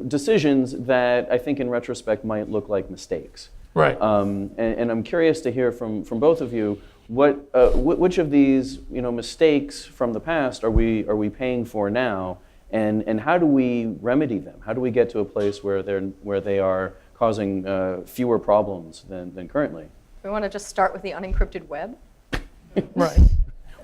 decisions that I think in retrospect might look like mistakes. Right. And I'm curious to hear from both of you, which of these mistakes from the past are we paying for now, and how do we remedy them? How do we get to a place where they are causing fewer problems than currently? We want to just start with the unencrypted web. Right.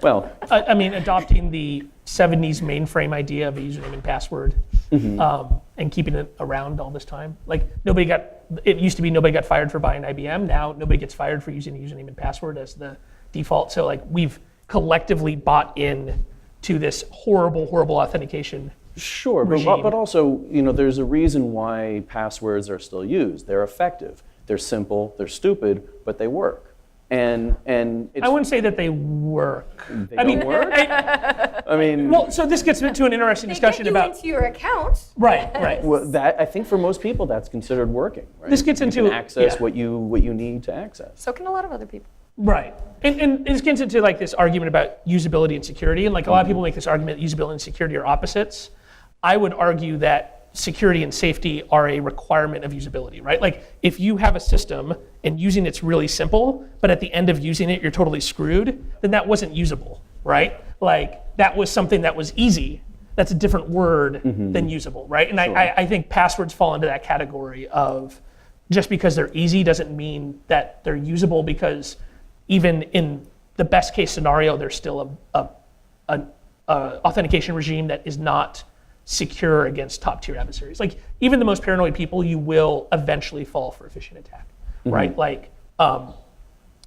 Well, I mean, adopting the 70s mainframe idea of a username and password, and keeping it around all this time. Like it used to be nobody got fired for buying IBM. Now nobody gets fired for using a username and password as the default. So like we've collectively bought in to this horrible authentication. sure, but also there's a reason why passwords are still used. They're effective. They're simple. They're stupid, but they work. And it's, I wouldn't say that they work. They don't work? I mean, Well, so this gets into an interesting discussion They get you about into your account. right. well, that I think for most people that's considered working. Right? This gets you into- can access yeah. what you need to access. So can a lot of other people. Right. And this gets into like this argument about usability and security. And like a lot of people make this argument that usability and security are opposites. I would argue that security and safety are a requirement of usability, right? Like if you have a system and using it's really simple, but at the end of using it, you're totally screwed, then that wasn't usable, right? Like that was something that was easy. That's a different word than usable, right? And Sure. I think passwords fall into that category of just because they're easy doesn't mean that they're usable, because even in the best case scenario, there's still a authentication regime that is not secure against top tier adversaries. Like even the most paranoid people, you will eventually fall for a phishing attack, right? Like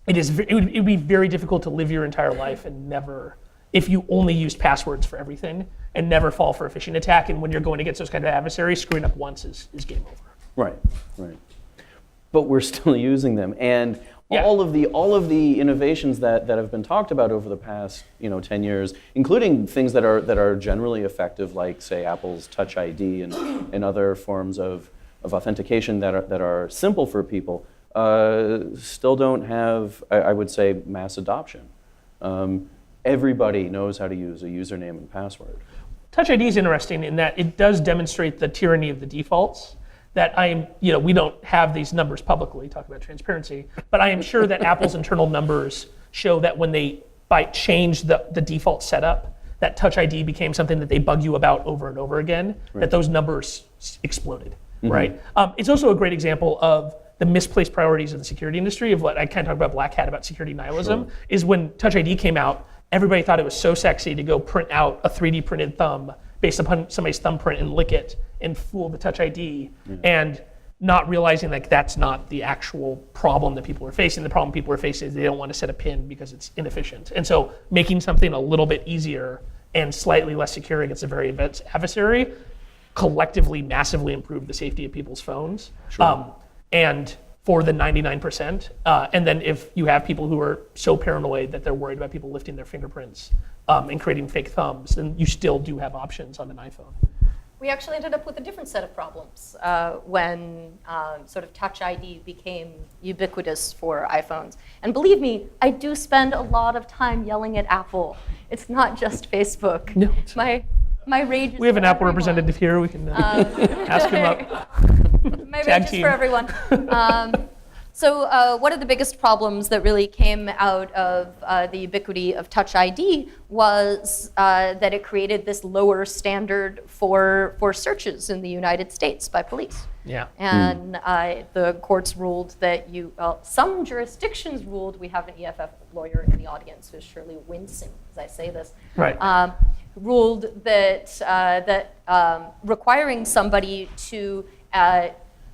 it would be very difficult to live your entire life and never, if you only used passwords for everything and never fall for a phishing attack. And when you're going against those kind of adversaries, screwing up once is game over. Right. But we're still using them, and Yeah. all of the innovations that have been talked about over the past 10 years, including things that are generally effective, like say Apple's Touch ID and other forms of authentication that are simple for people, still don't have, I would say, mass adoption. Everybody knows how to use a username and password. Touch ID is interesting in that it does demonstrate the tyranny of the defaults. That we don't have these numbers publicly, talk about transparency, but I am sure that Apple's internal numbers show that when they changed the default setup, that Touch ID became something that they bug you about over and over again, that those numbers exploded, right? It's also a great example of the misplaced priorities of the security industry, of what I kind of talk about Black Hat about security nihilism, is when Touch ID came out, everybody thought it was so sexy to go print out a 3D printed thumb based upon somebody's thumbprint and lick it and fool the Touch ID, and not realizing like that's not the actual problem that people are facing. The problem people are facing is they don't want to set a PIN because it's inefficient. And so making something a little bit easier and slightly less secure against a very advanced adversary collectively massively improved the safety of people's phones. And for the 99%. And then if you have people who are so paranoid that they're worried about people lifting their fingerprints and creating fake thumbs, then you still do have options on an iPhone. We actually ended up with a different set of problems when sort of Touch ID became ubiquitous for iPhones. And believe me, I do spend a lot of time yelling at Apple. It's not just Facebook. No. My rage is We have an for Apple everyone. representative here. We can ask him up. My Tag range is team. for everyone. So one of the biggest problems that really came out of the ubiquity of Touch ID was that it created this lower standard for searches in the United States by police. Yeah. And the courts ruled that some jurisdictions ruled, we have an EFF lawyer in the audience who's surely wincing as I say this, Right. ruled that requiring somebody to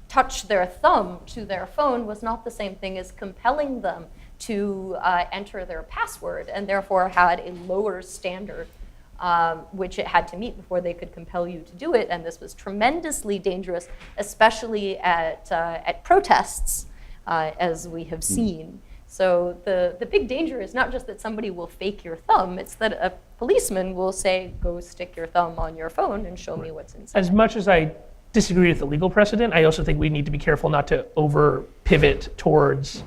touch their thumb to their phone was not the same thing as compelling them to enter their password, and therefore had a lower standard which it had to meet before they could compel you to do it. And this was tremendously dangerous, especially at protests, as we have seen. So the big danger is not just that somebody will fake your thumb, it's that a policeman will say, go stick your thumb on your phone and show me what's inside. As much as I disagree with the legal precedent, I also think we need to be careful not to over pivot towards,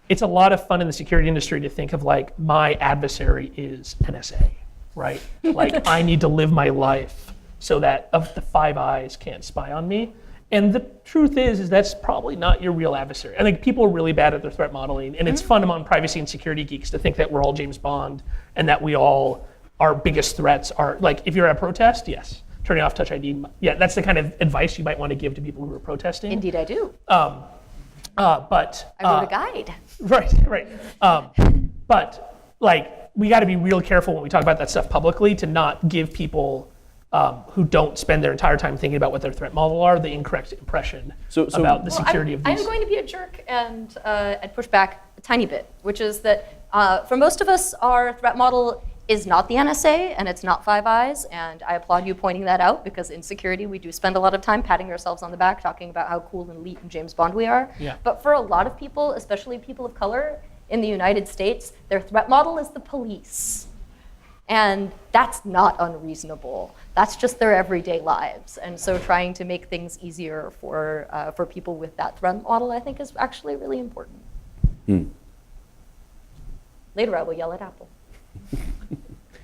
it's a lot of fun in the security industry to think of like, my adversary is NSA, right? Like, I need to live my life so that of the Five Eyes can't spy on me. And the truth is that's probably not your real adversary. I think people are really bad at their threat modeling, and it's fun among privacy and security geeks to think that we're all James Bond and that we all, our biggest threats are, like, if you're at a protest, yes, turning off Touch ID, yeah, that's the kind of advice you might want to give to people who are protesting. Indeed I do. But I wrote a guide. Right. But like, we got to be real careful when we talk about that stuff publicly to not give people who don't spend their entire time thinking about what their threat model are the incorrect impression about the security of these. I'm going to be a jerk and push back a tiny bit, which is that for most of us, our threat model is not the NSA and it's not Five Eyes, and I applaud you pointing that out, because in security we do spend a lot of time patting ourselves on the back talking about how cool and elite and James Bond we are. Yeah. But for a lot of people, especially people of color in the United States, their threat model is the police. And that's not unreasonable. That's just their everyday lives. And so trying to make things easier for people with that threat model, I think, is actually really important. Later I will yell at Apple.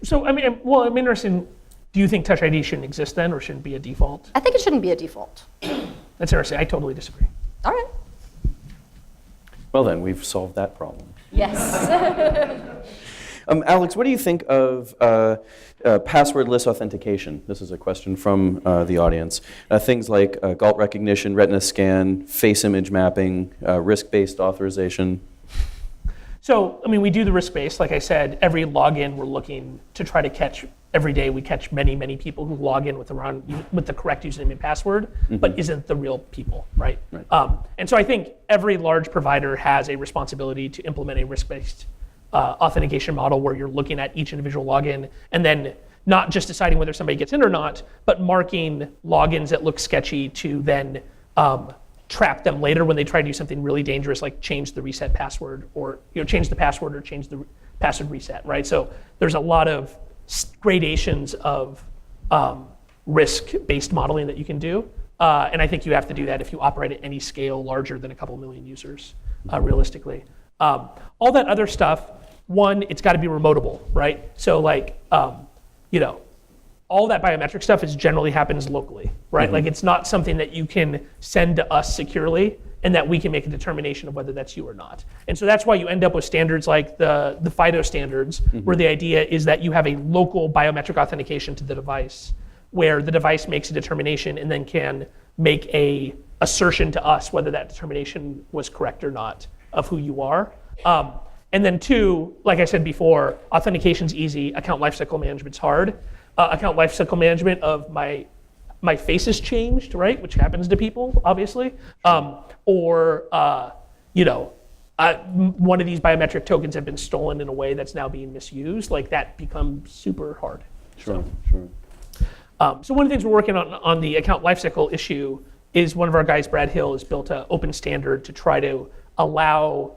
So, I mean, well, I'm interested, do you think Touch ID shouldn't exist then, or shouldn't be a default? I think it shouldn't be a default. That's interesting. I totally disagree. All right. Well then, we've solved that problem. Yes. Alex, what do you think of passwordless authentication? This is a question from the audience. Things like gulp recognition, retina scan, face image mapping, risk-based authorization. So, I mean, we do the risk-based. Like I said, every login we're looking to try to catch, every day we catch many, many people who log in with the correct username and password, but isn't the real people, right? And so I think every large provider has a responsibility to implement a risk-based authentication model where you're looking at each individual login and then not just deciding whether somebody gets in or not, but marking logins that look sketchy to then trap them later when they try to do something really dangerous, like change the reset password, or change the password or change the password reset, right? So there's a lot of gradations of risk-based modeling that you can do. And I think you have to do that if you operate at any scale larger than a couple million users, realistically. All that other stuff, one, it's got to be remotable, right? So like, all that biometric stuff generally happens locally, right? Like, it's not something that you can send to us securely and that we can make a determination of whether that's you or not. And so that's why you end up with standards like the FIDO standards, where the idea is that you have a local biometric authentication to the device, where the device makes a determination and then can make a assertion to us whether that determination was correct or not of who you are. And then two, like I said before, authentication's easy, account lifecycle management's hard. Account lifecycle management of my face is changed, right? Which happens to people, obviously. Or one of these biometric tokens have been stolen in a way that's now being misused. Like, that becomes super hard. Sure. So one of the things we're working on the account lifecycle issue is one of our guys, Brad Hill, has built an open standard to try to allow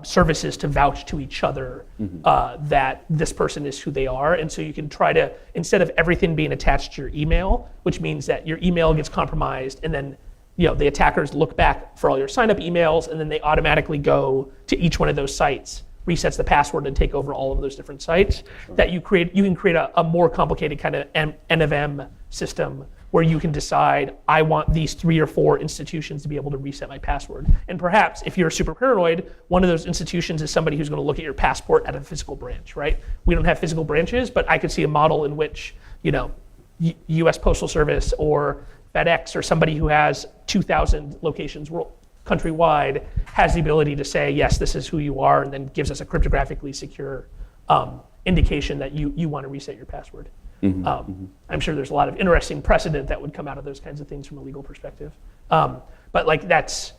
services to vouch to each other that this person is who they are. And so you can try to, instead of everything being attached to your email, which means that your email gets compromised and then the attackers look back for all your sign-up emails and then they automatically go to each one of those sites, resets the password and take over all of those different sites, that you can create a more complicated kind of N of M system where you can decide, I want these 3 or 4 institutions to be able to reset my password. And perhaps if you're super paranoid, one of those institutions is somebody who's going to look at your passport at a physical branch, right? We don't have physical branches, but I could see a model in which, US Postal Service or FedEx or somebody who has 2,000 locations countrywide has the ability to say, yes, this is who you are, and then gives us a cryptographically secure indication that you want to reset your password. I'm sure there's a lot of interesting precedent that would come out of those kinds of things from a legal perspective. But like that's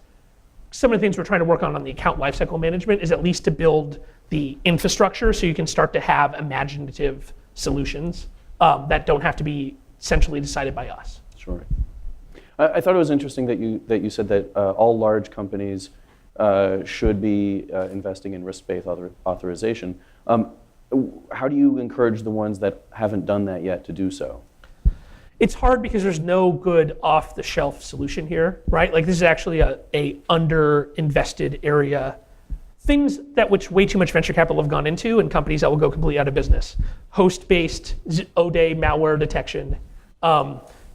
some of the things we're trying to work on the account lifecycle management is at least to build the infrastructure so you can start to have imaginative solutions that don't have to be centrally decided by us. Sure. I thought it was interesting that you said that all large companies should be investing in risk-based authorization. How do you encourage the ones that haven't done that yet to do so? It's hard because there's no good off-the-shelf solution here, right? Like this is actually a under-invested area. Things that which way too much venture capital have gone into and companies that will go completely out of business. Host-based ODay malware detection,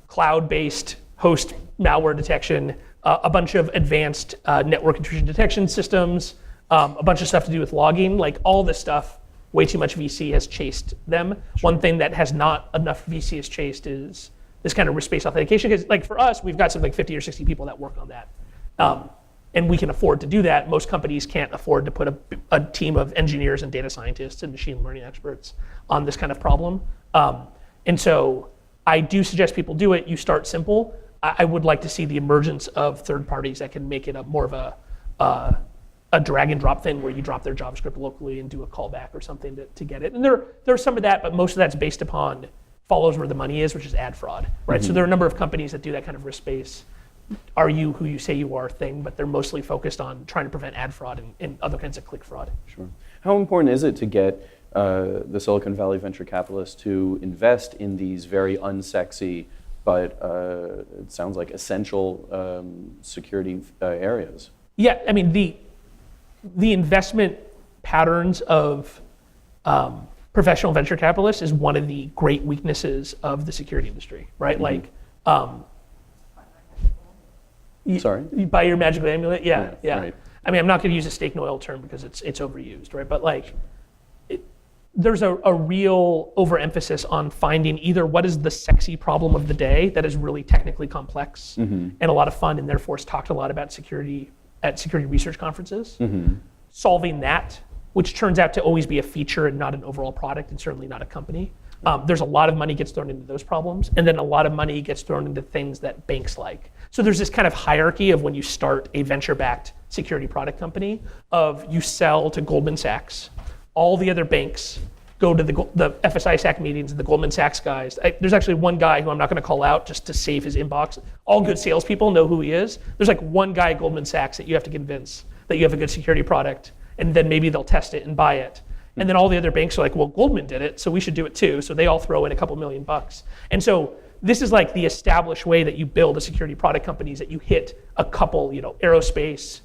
cloud-based host malware detection, a bunch of advanced network intrusion detection systems, a bunch of stuff to do with logging, like all this stuff. Way too much VC has chased them. Sure. One thing that has not enough VC has chased is this kind of risk-based authentication. Because like for us, we've got something like 50 or 60 people that work on that. And we can afford to do that. Most companies can't afford to put a team of engineers and data scientists and machine learning experts on this kind of problem. And so I do suggest people do it. You start simple. I would like to see the emergence of third parties that can make it more of a drag and drop thing where you drop their JavaScript locally and do a callback or something to get it. And there's some of that, but most of that's based upon follows where the money is, which is ad fraud, right? So there are a number of companies that do that kind of risk-based, are you who you say you are thing, but they're mostly focused on trying to prevent ad fraud and other kinds of click fraud. Sure. How important is it to get the Silicon Valley venture capitalists to invest in these very unsexy, but it sounds like essential security areas? Yeah, I mean, the investment patterns of professional venture capitalists is one of the great weaknesses of the security industry, right? Mm-hmm. Sorry? You buy your magical amulet? Yeah. Right. I mean, I'm not going to use a steak and oil term because it's overused, right? But like, there's a real overemphasis on finding either what is the sexy problem of the day that is really technically complex and a lot of fun, and therefore is talked a lot about security at security research conferences. Solving that, which turns out to always be a feature and not an overall product, and certainly not a company. There's a lot of money gets thrown into those problems, and then a lot of money gets thrown into things that banks like. So there's this kind of hierarchy of when you start a venture-backed security product company of you sell to Goldman Sachs, all the other banks go to the FSI-SAC meetings and the Goldman Sachs guys. There's actually one guy who I'm not going to call out just to save his inbox. All good salespeople know who he is. There's like one guy at Goldman Sachs that you have to convince that you have a good security product, and then maybe they'll test it and buy it. And then all the other banks are like, well, Goldman did it, so we should do it too. So they all throw in a couple $1 million. And so this is like the established way that you build a security product company is that you hit a couple, aerospace,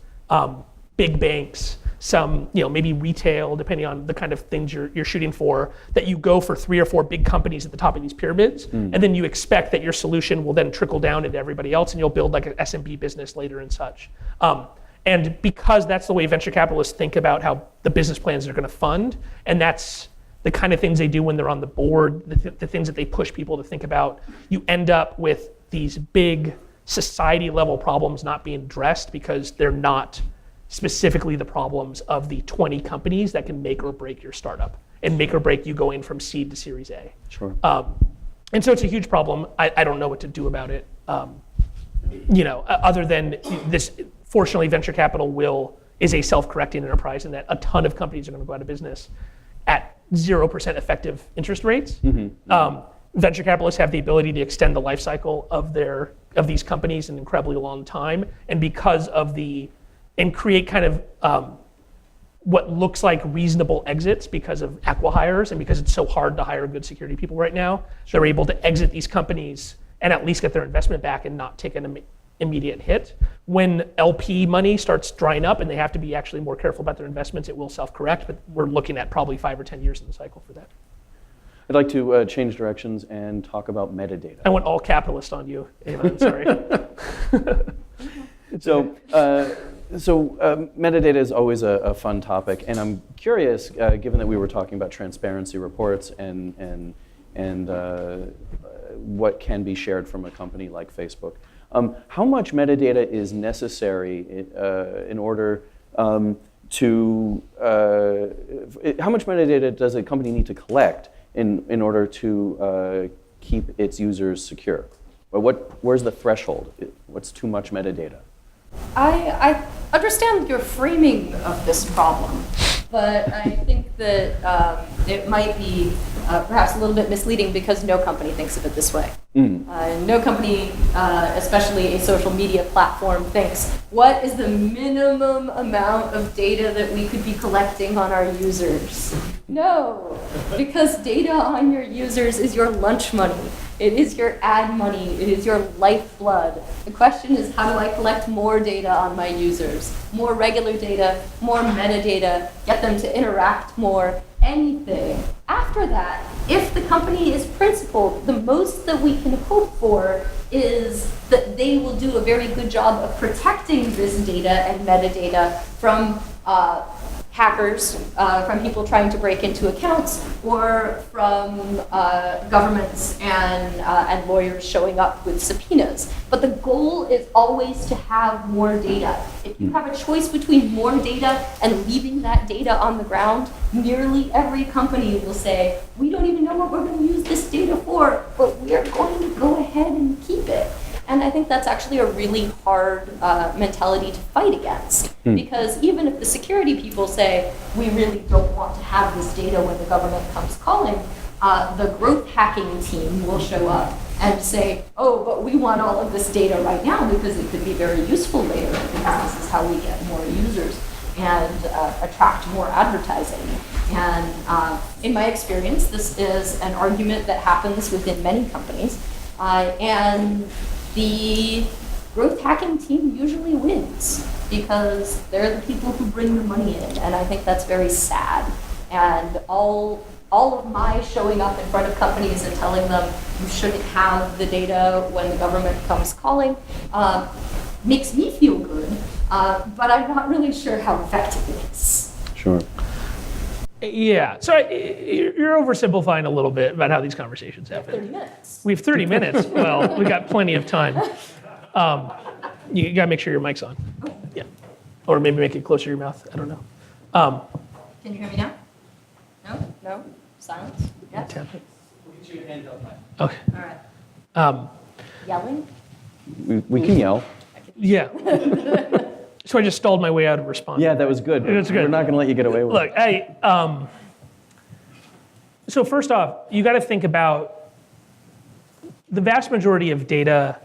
big banks, some, maybe retail, depending on the kind of things you're shooting for, that you go for 3 or 4 big companies at the top of these pyramids, and then you expect that your solution will then trickle down into everybody else, and you'll build like an SMB business later and such. And because that's the way venture capitalists think about how the business plans are going to fund, and that's the kind of things they do when they're on the board, the things that they push people to think about, you end up with these big society level problems not being addressed because they're not specifically the problems of the 20 companies that can make or break your startup and make or break you going from seed to Series A. Sure. And so it's a huge problem. I don't know what to do about it. Other than this, fortunately, venture capital is a self-correcting enterprise, and that a ton of companies are going to go out of business at 0% effective interest rates. Venture capitalists have the ability to extend the life cycle of these companies an incredibly long time, and because of and create kind of what looks like reasonable exits because of acqui-hires and because it's so hard to hire good security people right now. Sure. They're able to exit these companies and at least get their investment back and not take an immediate hit. When LP money starts drying up and they have to be actually more careful about their investments, it will self-correct, but we're looking at probably 5 or 10 years in the cycle for that. I'd like to change directions and talk about metadata. I went all capitalist on you, Ava. I'm sorry. So metadata is always a fun topic, and I'm curious, given that we were talking about transparency reports and what can be shared from a company like Facebook, how much metadata is necessary in order how much metadata does a company need to collect in order to keep its users secure? Where's the threshold? What's too much metadata? I understand your framing of this problem, but I think that it might be perhaps a little bit misleading because no company thinks of it this way. No company, especially a social media platform, thinks, what is the minimum amount of data that we could be collecting on our users? No, because data on your users is your lunch money. It is your ad money. It is your lifeblood. The question is, how do I collect more data on my users? More regular data, more metadata, get them to interact more, anything. After that, if the company is principled, the most that we can hope for is that they will do a very good job of protecting this data and metadata from hackers, from people trying to break into accounts, or from governments and lawyers showing up with subpoenas. But the goal is always to have more data. If you have a choice between more data and leaving that data on the ground, nearly every company will say, we don't even know what we're going to use this data for, but we are going to go ahead and keep it. And I think that's actually a really hard mentality to fight against. Because even if the security people say, we really don't want to have this data when the government comes calling, the growth hacking team will show up and say, oh, but we want all of this data right now because it could be very useful later, because this is how we get more users and attract more advertising. And in my experience, this is an argument that happens within many companies. And the growth hacking team usually wins because they're the people who bring the money in, and I think that's very sad. And all of my showing up in front of companies and telling them you shouldn't have the data when the government comes calling makes me feel good, but I'm not really sure how effective it is. Sure. Yeah, so you're oversimplifying a little bit about how these conversations happen. 30 minutes. We have 30 minutes. Well, we got plenty of time. You gotta make sure your mic's on. Yeah, or maybe make it closer to your mouth. I don't know. Can you hear me now? No? No? Silence? Yes? Tap it. We'll get you a handheld mic. Okay. All right. Yelling? We can yell. Yeah. So I just stalled my way out of response. Yeah, that was good. That's good. We're not going to let you get away with it. Look, so first off, you got to think about the vast majority of data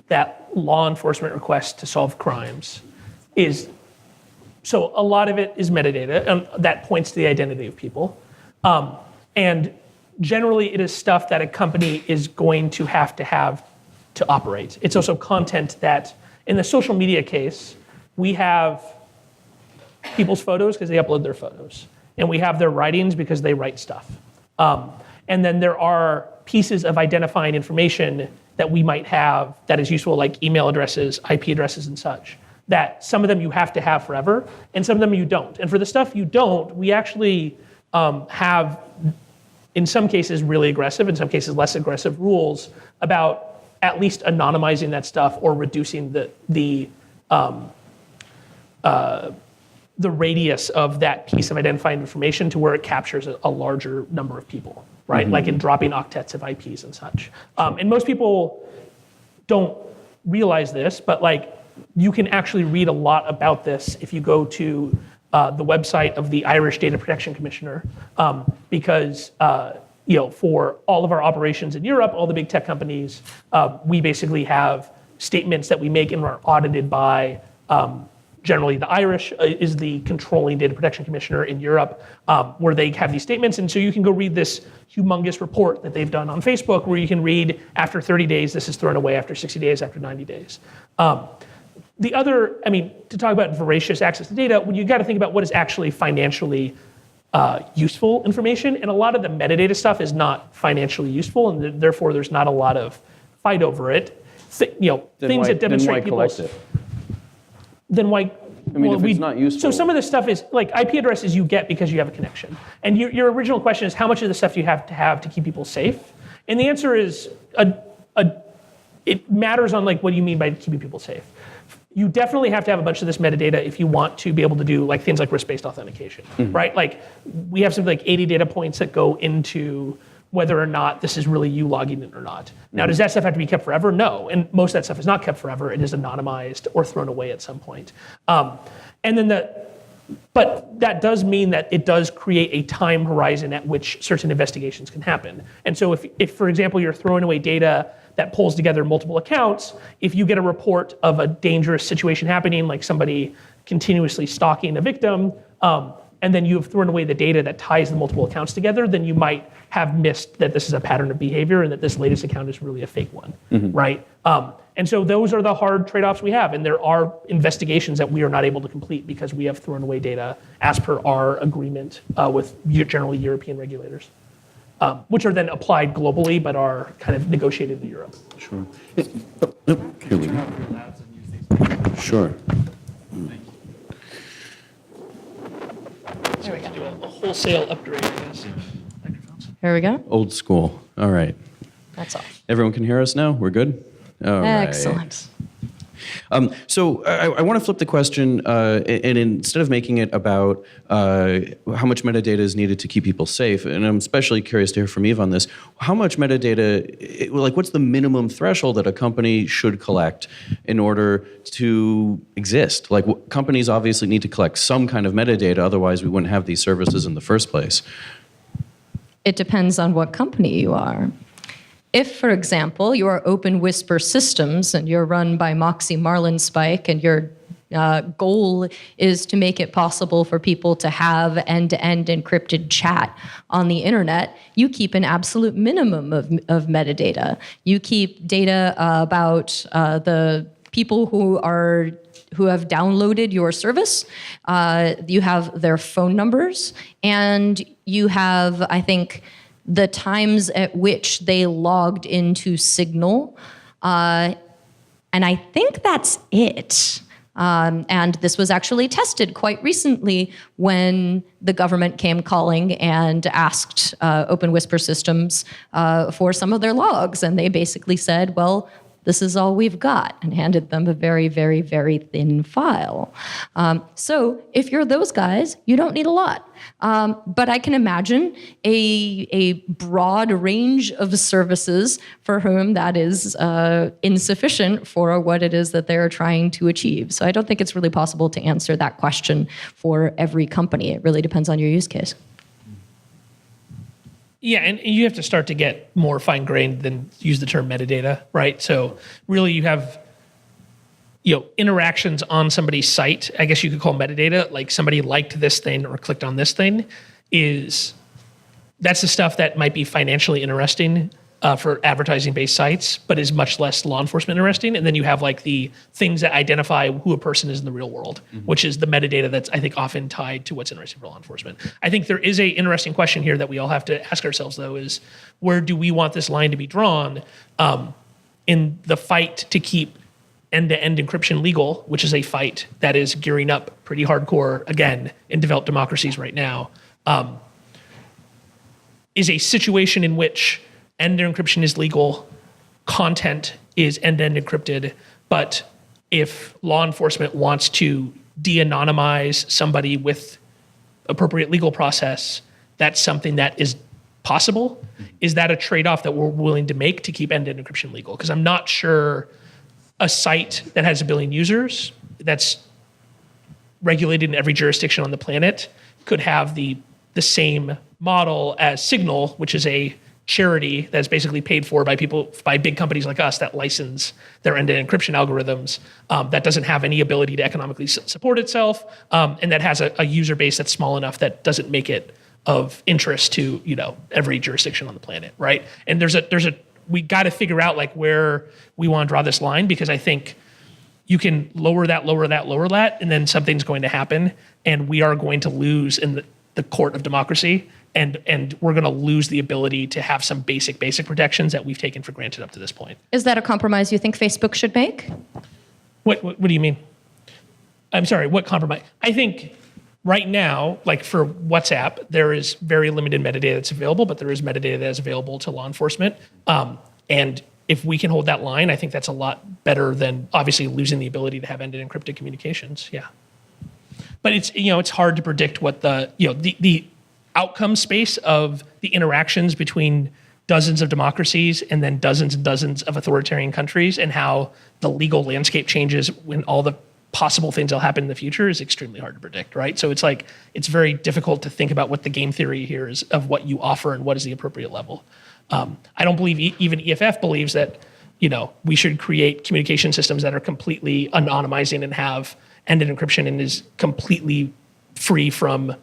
that law enforcement requests to solve crimes is, so a lot of it is metadata, and that points to the identity of people. And generally it is stuff that a company is going to have to operate. It's also content that, in the social media case, we have people's photos because they upload their photos. And we have their writings because they write stuff. And then there are pieces of identifying information that we might have that is useful, like email addresses, IP addresses, and such, that some of them you have to have forever, and some of them you don't. And for the stuff you don't, we actually have, in some cases, really aggressive, in some cases, less aggressive rules about at least anonymizing that stuff or reducing the radius of that piece of identifying information to where it captures a larger number of people, right? Mm-hmm. Like in dropping octets of IPs and such. And most people don't realize this, but like you can actually read a lot about this if you go to the website of the Irish Data Protection Commissioner, because for all of our operations in Europe, all the big tech companies, we basically have statements that we make and are audited by generally the Irish is the controlling data protection commissioner in Europe, where they have these statements. And so you can go read this humongous report that they've done on Facebook, where you can read after 30 days, this is thrown away, after 60 days, after 90 days. The other, to talk about voracious access to data, you got to think about what is actually financially useful information, and a lot of the metadata stuff is not financially useful, and therefore there's not a lot of fight over it. Things that demonstrate people's. Then why? I mean, if it's not useful. So some of this stuff is like IP addresses you get because you have a connection. And your original question is how much of the stuff do you have to keep people safe? And the answer is it matters on like what do you mean by keeping people safe. You definitely have to have a bunch of this metadata if you want to be able to do like things like risk-based authentication, right? Like we have something like 80 data points that go into whether or not this is really you logging in or not. Now, does that stuff have to be kept forever? No, and most of that stuff is not kept forever. It is anonymized or thrown away at some point. But that does mean that it does create a time horizon at which certain investigations can happen. And so if for example, you're throwing away data that pulls together multiple accounts, if you get a report of a dangerous situation happening, like somebody continuously stalking a victim, and then you have thrown away the data that ties the multiple accounts together, then you might have missed that this is a pattern of behavior and that this latest account is really a fake one, right? And so those are the hard trade-offs we have, and there are investigations that we are not able to complete because we have thrown away data as per our agreement with generally European regulators, which are then applied globally but are kind of negotiated in Europe. Sure. Here we go. Sure. So we can do a wholesale upgrade, I guess. Here we go. Old school. All right. That's all. Everyone can hear us now? We're good? All right. Excellent. So I want to flip the question, and instead of making it about how much metadata is needed to keep people safe, and I'm especially curious to hear from Eve on this, how much metadata, like what's the minimum threshold that a company should collect in order to exist? Like companies obviously need to collect some kind of metadata, otherwise we wouldn't have these services in the first place. It depends on what company you are. If, for example, you are Open Whisper Systems and you're run by Moxie Marlinspike and your goal is to make it possible for people to have end-to-end encrypted chat on the internet, you keep an absolute minimum of metadata. You keep data about the people who have downloaded your service. You have their phone numbers, and you have, I think, the times at which they logged into Signal. And I think that's it. And this was actually tested quite recently when the government came calling and asked Open Whisper Systems for some of their logs. And they basically said, well, this is all we've got, and handed them a very, very, very thin file. So if you're those guys, you don't need a lot. But I can imagine a broad range of services for whom that is insufficient for what it is that they're trying to achieve. So I don't think it's really possible to answer that question for every company. It really depends on your use case. Yeah, and you have to start to get more fine-grained than use the term metadata, right? So really you have interactions on somebody's site, I guess you could call metadata, like somebody liked this thing or clicked on this thing, that's the stuff that might be financially interesting for advertising-based sites, but is much less law enforcement interesting. And then you have like the things that identify who a person is in the real world, which is the metadata that's, I think, often tied to what's interesting for law enforcement. I think there is a interesting question here that we all have to ask ourselves, though, is where do we want this line to be drawn in the fight to keep end-to-end encryption legal, which is a fight that is gearing up pretty hardcore, again, in developed democracies right now, is a situation in which end-to-end encryption is legal, content is end-to-end encrypted, but if law enforcement wants to de-anonymize somebody with appropriate legal process, that's something that is possible. Is that a trade-off that we're willing to make to keep end-to-end encryption legal? Because I'm not sure a site that has 1 billion users, that's regulated in every jurisdiction on the planet, could have the same model as Signal, which is a charity that's basically paid for by big companies like us that license their end-to-end encryption algorithms, that doesn't have any ability to economically support itself, and that has a user base that's small enough that doesn't make it of interest to every jurisdiction on the planet, right? And we got to figure out like where we want to draw this line, because I think you can lower that, and then something's going to happen, and we are going to lose the court of democracy, and we're going to lose the ability to have some basic protections that we've taken for granted up to this point. Is that a compromise you think Facebook should make? What do you mean? I'm sorry, what compromise? I think right now, like for WhatsApp, there is very limited metadata that's available, but there is metadata that is available to law enforcement. And if we can hold that line, I think that's a lot better than obviously losing the ability to have end-to-end encrypted communications. Yeah. But it's hard to predict what the outcome space of the interactions between dozens of democracies and then dozens and dozens of authoritarian countries, and how the legal landscape changes when all the possible things that'll happen in the future is extremely hard to predict, right? So it's very difficult to think about what the game theory here is of what you offer and what is the appropriate level. I don't believe even EFF believes that we should create communication systems that are completely anonymizing and have end-to-end encryption and is completely free from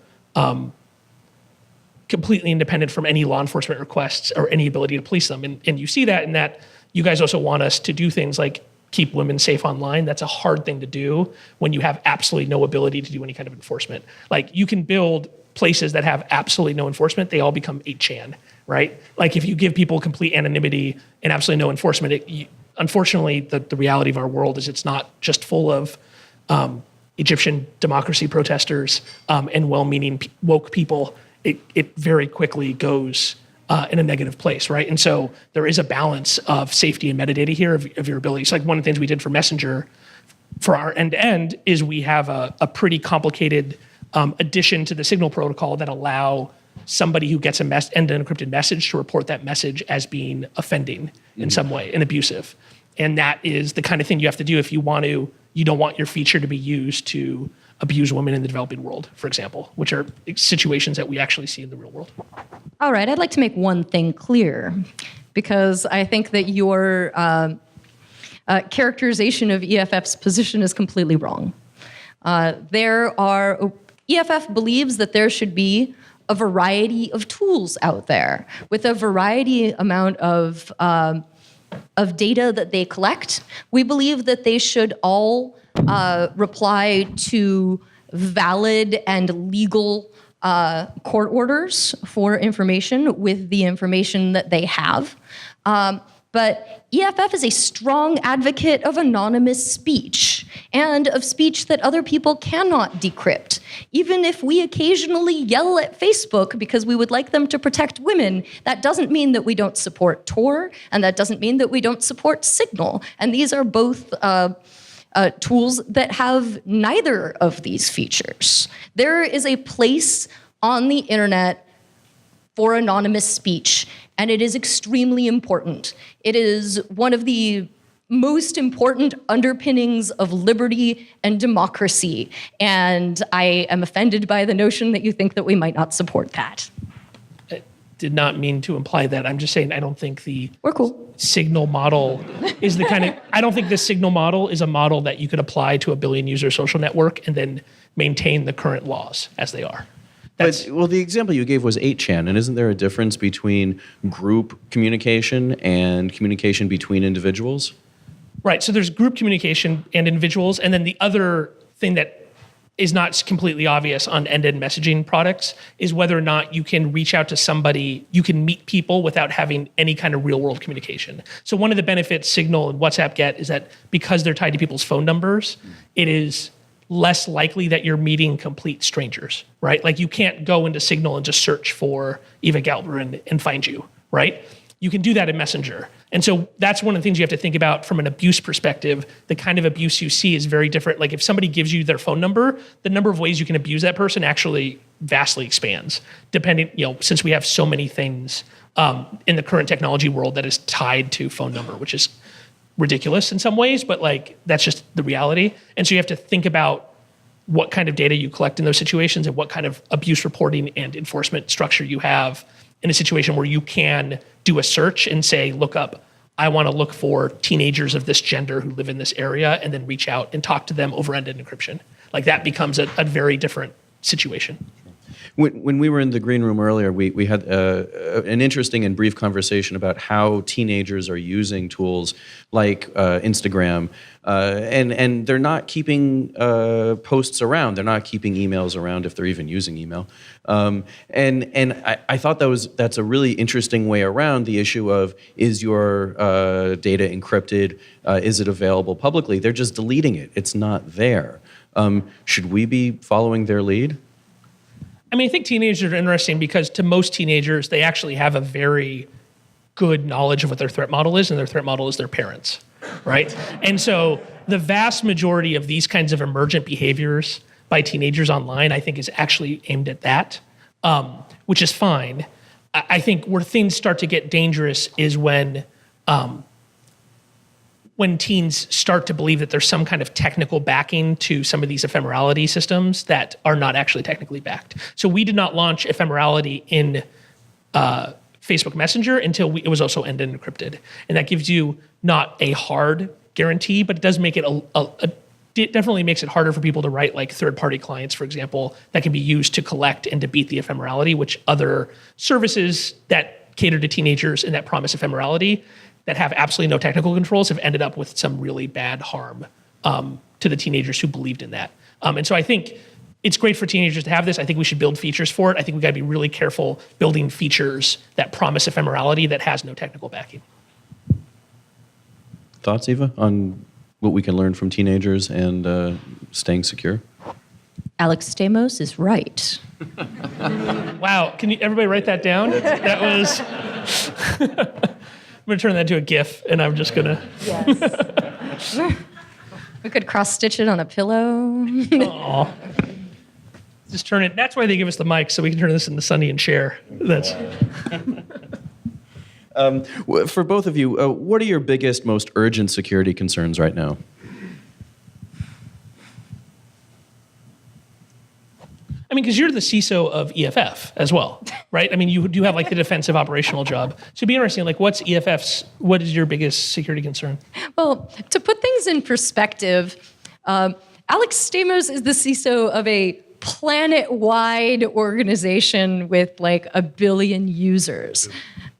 completely independent from any law enforcement requests or any ability to police them. And you see that in that you guys also want us to do things like keep women safe online. That's a hard thing to do when you have absolutely no ability to do any kind of enforcement. Like, you can build places that have absolutely no enforcement, they all become 8chan, right? Like, if you give people complete anonymity and absolutely no enforcement, unfortunately, the reality of our world is it's not just full of Egyptian democracy protesters and well-meaning woke people. It very quickly goes in a negative place, right? And so there is a balance of safety and metadata here of your ability. So like one of the things we did for Messenger for our end-to-end is we have a pretty complicated addition to the Signal protocol that allow somebody who gets an end-to-end encrypted message to report that message as being offending in some way and abusive. And that is the kind of thing you have to do if you don't want your feature to be used to abuse women in the developing world, for example, which are situations that we actually see in the real world. All right, I'd like to make one thing clear, because I think that your characterization of EFF's position is completely wrong. EFF believes that there should be a variety of tools out there with a variety amount of data that they collect. We believe that they should all reply to valid and legal court orders for information with the information that they have. But EFF is a strong advocate of anonymous speech and of speech that other people cannot decrypt. Even if we occasionally yell at Facebook because we would like them to protect women, that doesn't mean that we don't support Tor, and that doesn't mean that we don't support Signal. And these are both tools that have neither of these features. There is a place on the internet for anonymous speech, and it is extremely important. It is one of the most important underpinnings of liberty and democracy, and I am offended by the notion that you think that we might not support that. I did not mean to imply that. I'm just saying I don't think We're cool. Signal model is I don't think the Signal model is a model that you could apply to a billion user social network and then maintain the current laws as they are. Well, the example you gave was 8chan, and isn't there a difference between group communication and communication between individuals? Right, so there's group communication and individuals, and then the other thing that is not completely obvious on end-to-end messaging products is whether or not you can reach out to somebody, you can meet people without having any kind of real-world communication. So one of the benefits Signal and WhatsApp get is that because they're tied to people's phone numbers, it is less likely that you're meeting complete strangers, right? Like, you can't go into Signal and just search for Eva Galperin and find you, right? You can do that in Messenger. And so that's one of the things you have to think about from an abuse perspective. The kind of abuse you see is very different. Like, if somebody gives you their phone number, the number of ways you can abuse that person actually vastly expands, depending, since we have so many things in the current technology world that is tied to phone number, which is ridiculous in some ways, but that's just the reality. And so you have to think about what kind of data you collect in those situations and what kind of abuse reporting and enforcement structure you have in a situation where you can do a search and say, I want to look for teenagers of this gender who live in this area, and then reach out and talk to them over end-to-end encryption. Like, that becomes a very different situation. When we were in the green room earlier, we had an interesting and brief conversation about how teenagers are using tools like Instagram, and they're not keeping posts around. They're not keeping emails around if they're even using email. And I thought that's a really interesting way around the issue of, is your data encrypted? Is it available publicly? They're just deleting it. It's not there. Should we be following their lead? I mean, I think teenagers are interesting because to most teenagers, they actually have a very good knowledge of what their threat model is, and their threat model is their parents, right? And so the vast majority of these kinds of emergent behaviors by teenagers online, I think, is actually aimed at that, which is fine. I think where things start to get dangerous is when teens start to believe that there's some kind of technical backing to some of these ephemerality systems that are not actually technically backed. So we did not launch ephemerality in Facebook Messenger until it was also end-to-end encrypted. And that gives you not a hard guarantee, but it does make it it definitely makes it harder for people to write like third-party clients, for example, that can be used to collect and to beat the ephemerality, which other services that cater to teenagers and that promise ephemerality that have absolutely no technical controls have ended up with some really bad harm to the teenagers who believed in that. And so I think it's great for teenagers to have this. I think we should build features for it. I think we got to be really careful building features that promise ephemerality that has no technical backing. Thoughts, Eva, on what we can learn from teenagers and staying secure? Alex Stamos is right. Wow, can everybody write that down? That was... I'm going to turn that into a GIF, and I'm just going to... Yes. We could cross-stitch it on a pillow. Aw. Just turn it... That's why they give us the mic, so we can turn this into Sunny and share. That's... For both of you, what are your biggest, most urgent security concerns right now? I mean, because you're the CISO of EFF as well, right? I mean, you do have like the defensive operational job. So it'd be interesting, like what is your biggest security concern? Well, to put things in perspective, Alex Stamos is the CISO of a planet-wide organization with like 1 billion users,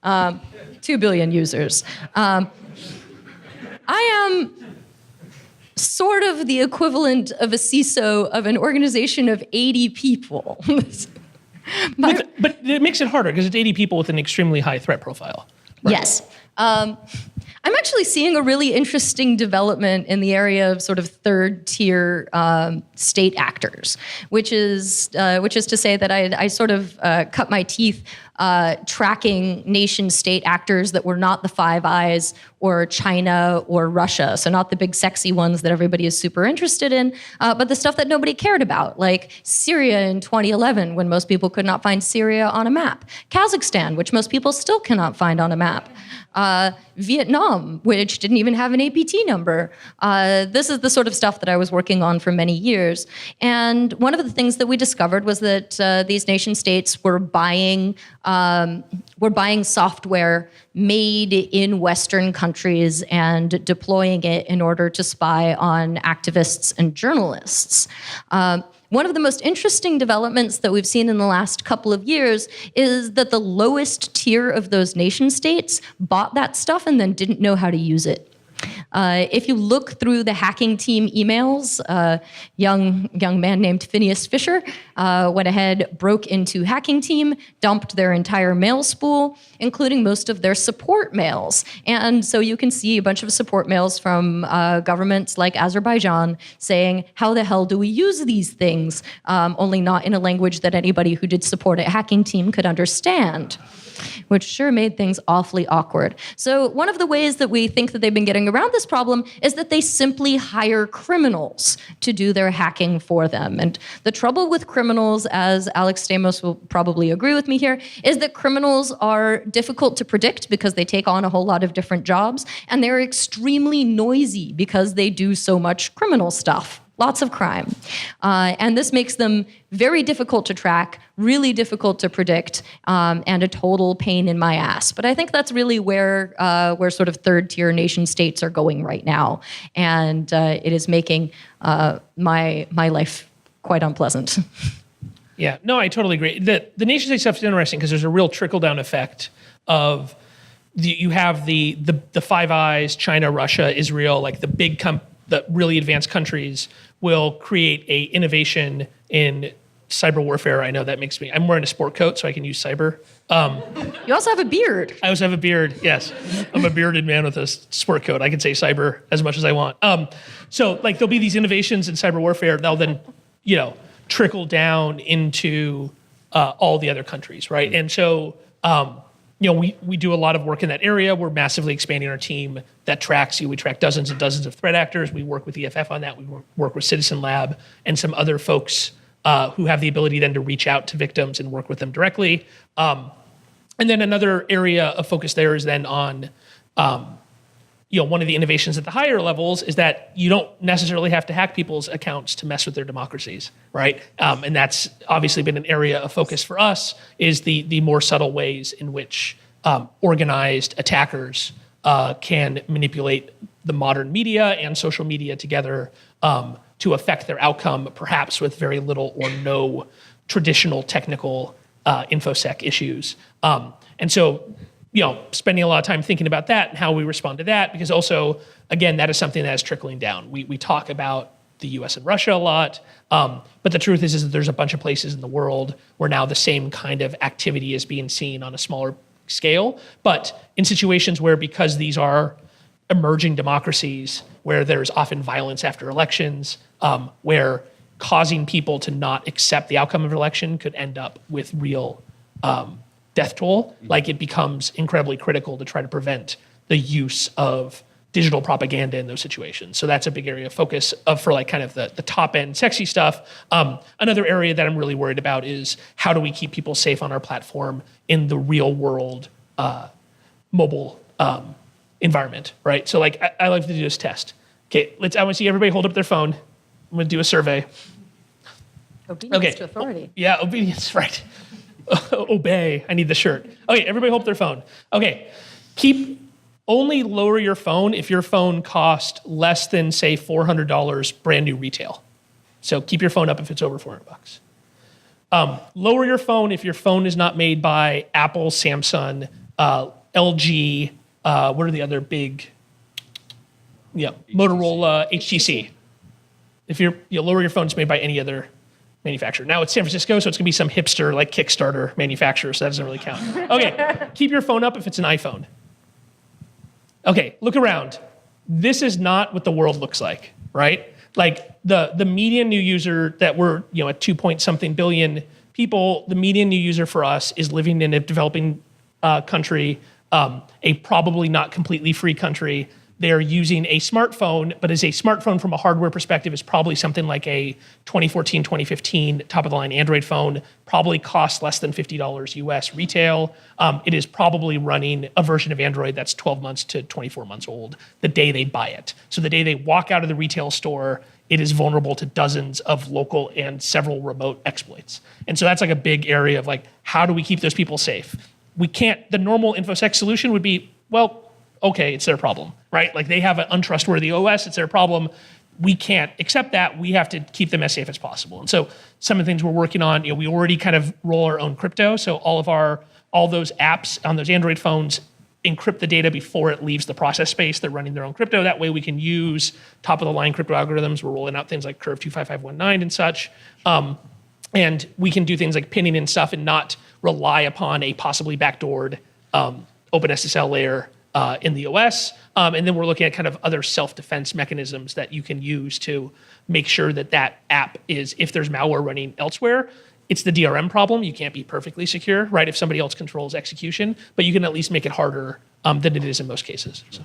2 billion users. I am sort of the equivalent of a CISO of an organization of 80 people. But it makes it harder because it's 80 people with an extremely high threat profile. Right? Yes. I'm actually seeing a really interesting development in the area of sort of third-tier state actors, which is to say that I sort of cut my teeth tracking nation-state actors that were not the Five Eyes or China or Russia, so not the big sexy ones that everybody is super interested in, but the stuff that nobody cared about, like Syria in 2011 when most people could not find Syria on a map, Kazakhstan, which most people still cannot find on a map, Vietnam, which didn't even have an APT number. This is the sort of stuff that I was working on for many years. And one of the things that we discovered was that these nation states were buying software made in Western countries and deploying it in order to spy on activists and journalists. One of the most interesting developments that we've seen in the last couple of years is that the lowest tier of those nation states bought that stuff and then didn't know how to use it. If you look through the hacking team emails, young man named Phineas Fisher went ahead, broke into hacking team, dumped their entire mail spool, including most of their support mails. And so you can see a bunch of support mails from governments like Azerbaijan saying, how the hell do we use these things? Only not in a language that anybody who did support a hacking team could understand, which sure made things awfully awkward. So one of the ways that we think that they've been getting around this problem is that they simply hire criminals to do their hacking for them. And the trouble with criminals, as Alex Stamos will probably agree with me here, is that criminals are difficult to predict because they take on a whole lot of different jobs, and they're extremely noisy because they do so much criminal stuff. Lots of crime. And this makes them very difficult to track, really difficult to predict, and a total pain in my ass. But I think that's really where sort of third-tier nation states are going right now. And it is making my life quite unpleasant. Yeah, no, I totally agree. The nation state stuff is interesting because there's a real trickle down effect of you have the Five Eyes, China, Russia, Israel, like the the really advanced countries will create a innovation in cyber warfare. I know that makes me, I'm wearing a sport coat so I can use cyber. You also have a beard. I also have a beard, yes. I'm a bearded man with a sport coat. I can say cyber as much as I want. So like there'll be these innovations in cyber warfare. They'll then, trickle down into all the other countries, right? And so, we do a lot of work in that area. We're massively expanding our team that tracks you. We track dozens and dozens of threat actors. We work with EFF on that. We work with Citizen Lab and some other folks who have the ability then to reach out to victims and work with them directly. And then another area of focus there is then on, one of the innovations at the higher levels is that you don't necessarily have to hack people's accounts to mess with their democracies, right? And that's obviously been an area of focus for us, is the more subtle ways in which organized attackers can manipulate the modern media and social media together to affect their outcome, perhaps with very little or no traditional technical InfoSec issues. And so, spending a lot of time thinking about that and how we respond to that, because also, again, that is something that is trickling down. We talk about the US and Russia a lot, but the truth is that there's a bunch of places in the world where now the same kind of activity is being seen on a smaller scale, but in situations where, because these are emerging democracies, where there's often violence after elections, where causing people to not accept the outcome of an election could end up with real death toll, like it becomes incredibly critical to try to prevent the use of digital propaganda in those situations. So that's a big area of focus for like kind of the top end sexy stuff. Another area that I'm really worried about is how do we keep people safe on our platform in the real world mobile environment, right? So like I like to do this test. Okay, I want to see everybody hold up their phone. I'm going to do a survey. Obedience to authority. Yeah, obedience, right. Obey. I need the shirt. Okay, everybody hold up their phone. Okay, only lower your phone if your phone cost less than, say, $400 brand new retail. So keep your phone up if it's over $400. Lower your phone if your phone is not made by Apple, Samsung, LG, what are the other big, Motorola, HTC. If you lower your phone, it's made by any other manufacturer. Now it's San Francisco, so it's gonna be some hipster like Kickstarter manufacturer, so that doesn't really count. Okay, keep your phone up if it's an iPhone. Okay, look around. This is not what the world looks like, right? Like the median new user that we're at 2-point-something billion people, the median new user for us is living in a developing country, a probably not completely free country. They're using a smartphone, but as a smartphone from a hardware perspective is probably something like a 2014, 2015 top-of-the-line Android phone, probably costs less than $50 US retail. It is probably running a version of Android that's 12 months to 24 months old the day they buy it. So the day they walk out of the retail store, it is vulnerable to dozens of local and several remote exploits. And so that's like a big area of like, how do we keep those people safe? The normal InfoSec solution would be, well, okay, it's their problem, right? Like they have an untrustworthy OS, it's their problem. We can't accept that. We have to keep them as safe as possible. And so some of the things we're working on, we already kind of roll our own crypto. So all those apps on those Android phones encrypt the data before it leaves the process space. They're running their own crypto. That way we can use top of the line crypto algorithms. We're rolling out things like Curve 25519 and such. And we can do things like pinning and stuff and not rely upon a possibly backdoored OpenSSL layer in the OS. And then we're looking at kind of other self-defense mechanisms that you can use to make sure that app is, if there's malware running elsewhere, it's the DRM problem. You can't be perfectly secure, right, if somebody else controls execution, but you can at least make it harder than it is in most cases. So.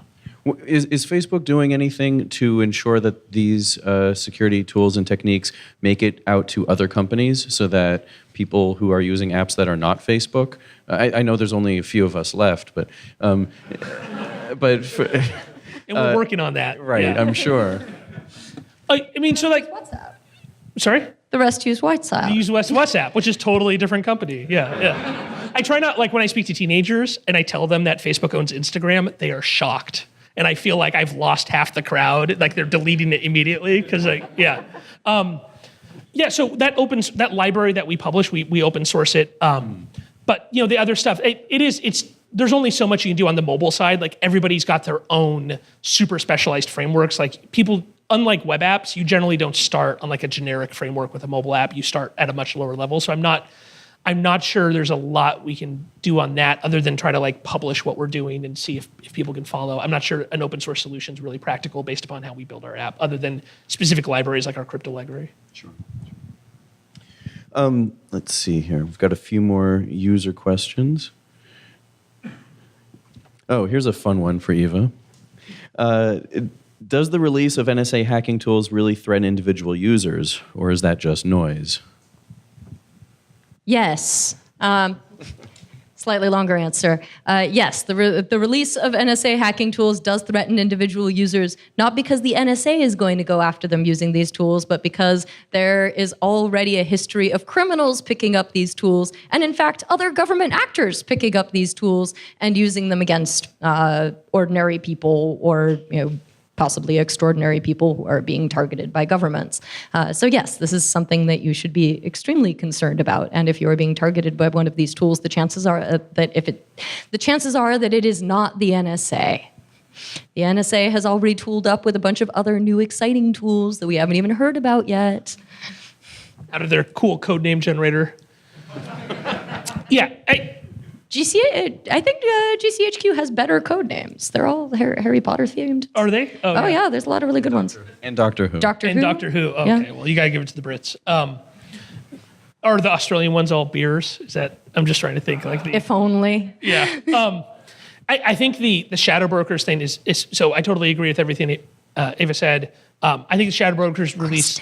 Is Facebook doing anything to ensure that these security tools and techniques make it out to other companies so that people who are using apps that are not Facebook? I know there's only a few of us left, but and we're working on that. Right, yeah. I'm sure. I mean, so like, WhatsApp. Sorry? The rest use WhatsApp. You use WhatsApp, which is totally a different company. Yeah. I try not, like when I speak to teenagers and I tell them that Facebook owns Instagram, they are shocked. And I feel like I've lost half the crowd. Like they're deleting it immediately because Yeah, so that library that we publish, we open source it. But the other stuff, there's only so much you can do on the mobile side. Like everybody's got their own super specialized frameworks. Like people, unlike web apps, you generally don't start on like a generic framework with a mobile app. You start at a much lower level. So I'm not sure there's a lot we can do on that other than try to like publish what we're doing and see if people can follow. I'm not sure an open source solution is really practical based upon how we build our app, other than specific libraries like our crypto library. Sure. Let's see here. We've got a few more user questions. Oh, here's a fun one for Eva. Does the release of NSA hacking tools really threaten individual users, or is that just noise? Yes. Slightly longer answer. Yes, the release of NSA hacking tools does threaten individual users, not because the NSA is going to go after them using these tools, but because there is already a history of criminals picking up these tools, and in fact, other government actors picking up these tools and using them against ordinary people or possibly extraordinary people who are being targeted by governments. So yes, this is something that you should be extremely concerned about. And if you are being targeted by one of these tools, the chances are that it is not the NSA. The NSA has already tooled up with a bunch of other new exciting tools that we haven't even heard about yet. Out of their cool code name generator. Yeah. I think GCHQ has better code names. They're all Harry Potter themed. Are they? Oh yeah, there's a lot of really good ones. And Doctor Who. Doctor Who. Okay, well, you gotta give it to the Brits. Are the Australian ones all beers? Is that? I'm just trying to think. If only. Yeah. I think the shadow brokers thing is so. I totally agree with everything Ava said. I think the shadow brokers release.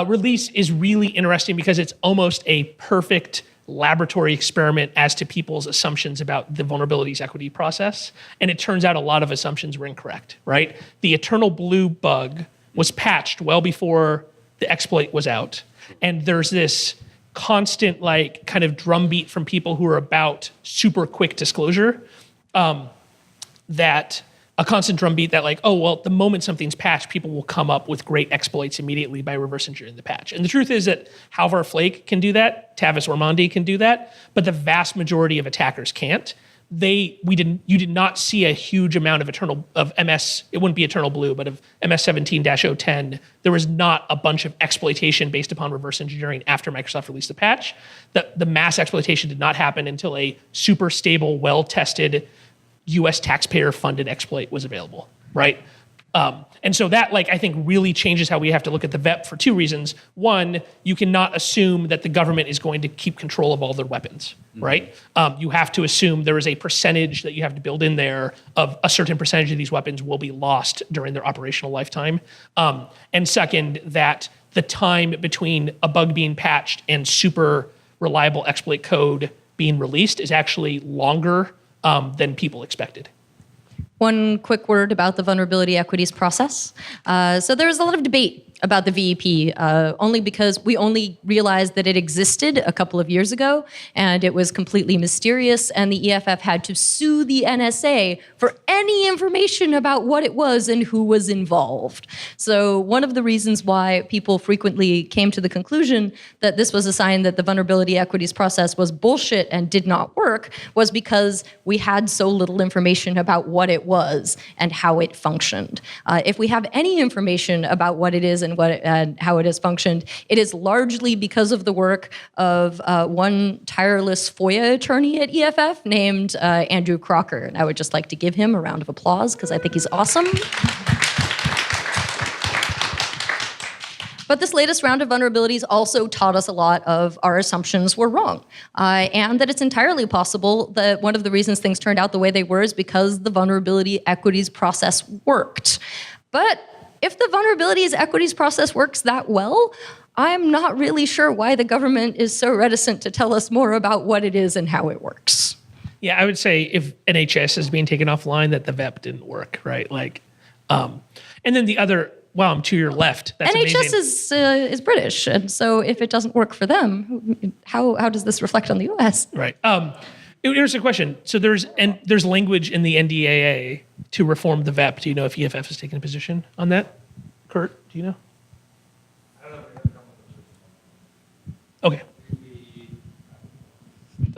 Release is really interesting because it's almost a perfect laboratory experiment as to people's assumptions about the vulnerabilities equity process. And it turns out a lot of assumptions were incorrect, right? The eternal blue bug was patched well before the exploit was out. And there's this constant kind of drumbeat from people who are about super quick disclosure, that a constant drumbeat that the moment something's patched, people will come up with great exploits immediately by reverse engineering the patch. And the truth is that Halvar Flake can do that, Tavis Ormandy can do that, but the vast majority of attackers can't. You did not see a huge amount of MS, it wouldn't be Eternal Blue, but of MS17-010, there was not a bunch of exploitation based upon reverse engineering after Microsoft released the patch. The mass exploitation did not happen until a super stable, well-tested US taxpayer-funded exploit was available, right? And so that, I think, really changes how we have to look at the VEP for two reasons. One, you cannot assume that the government is going to keep control of all their weapons, right? You have to assume there is a percentage that you have to build in there of a certain percentage of these weapons will be lost during their operational lifetime. And second, that the time between a bug being patched and super reliable exploit code being released is actually longer than people expected. One quick word about the vulnerability equities process. So there was a lot of debate about the VEP, only because we only realized that it existed a couple of years ago, and it was completely mysterious, and the EFF had to sue the NSA for any information about what it was and who was involved. So one of the reasons why people frequently came to the conclusion that this was a sign that the vulnerability equities process was bullshit and did not work was because we had so little information about what it was and how it functioned. If we have any information about what it is and how it has functioned, it is largely because of the work of one tireless FOIA attorney at EFF named Andrew Crocker. And I would just like to give him a round of applause because I think he's awesome. But this latest round of vulnerabilities also taught us a lot of our assumptions were wrong. And that it's entirely possible that one of the reasons things turned out the way they were is because the vulnerability equities process worked. But if the vulnerabilities equities process works that well, I'm not really sure why the government is so reticent to tell us more about what it is and how it works. Yeah, I would say if NHS is being taken offline, that the VEP didn't work, right? And then the other, wow, I'm to your left. That's NHS amazing. is British, and so if it doesn't work for them, how does this reflect on the US? Right. Here's a question. So there's language in the NDAA to reform the VEP. Do you know if EFF has taken a position on that? Kurt, do you know? Okay.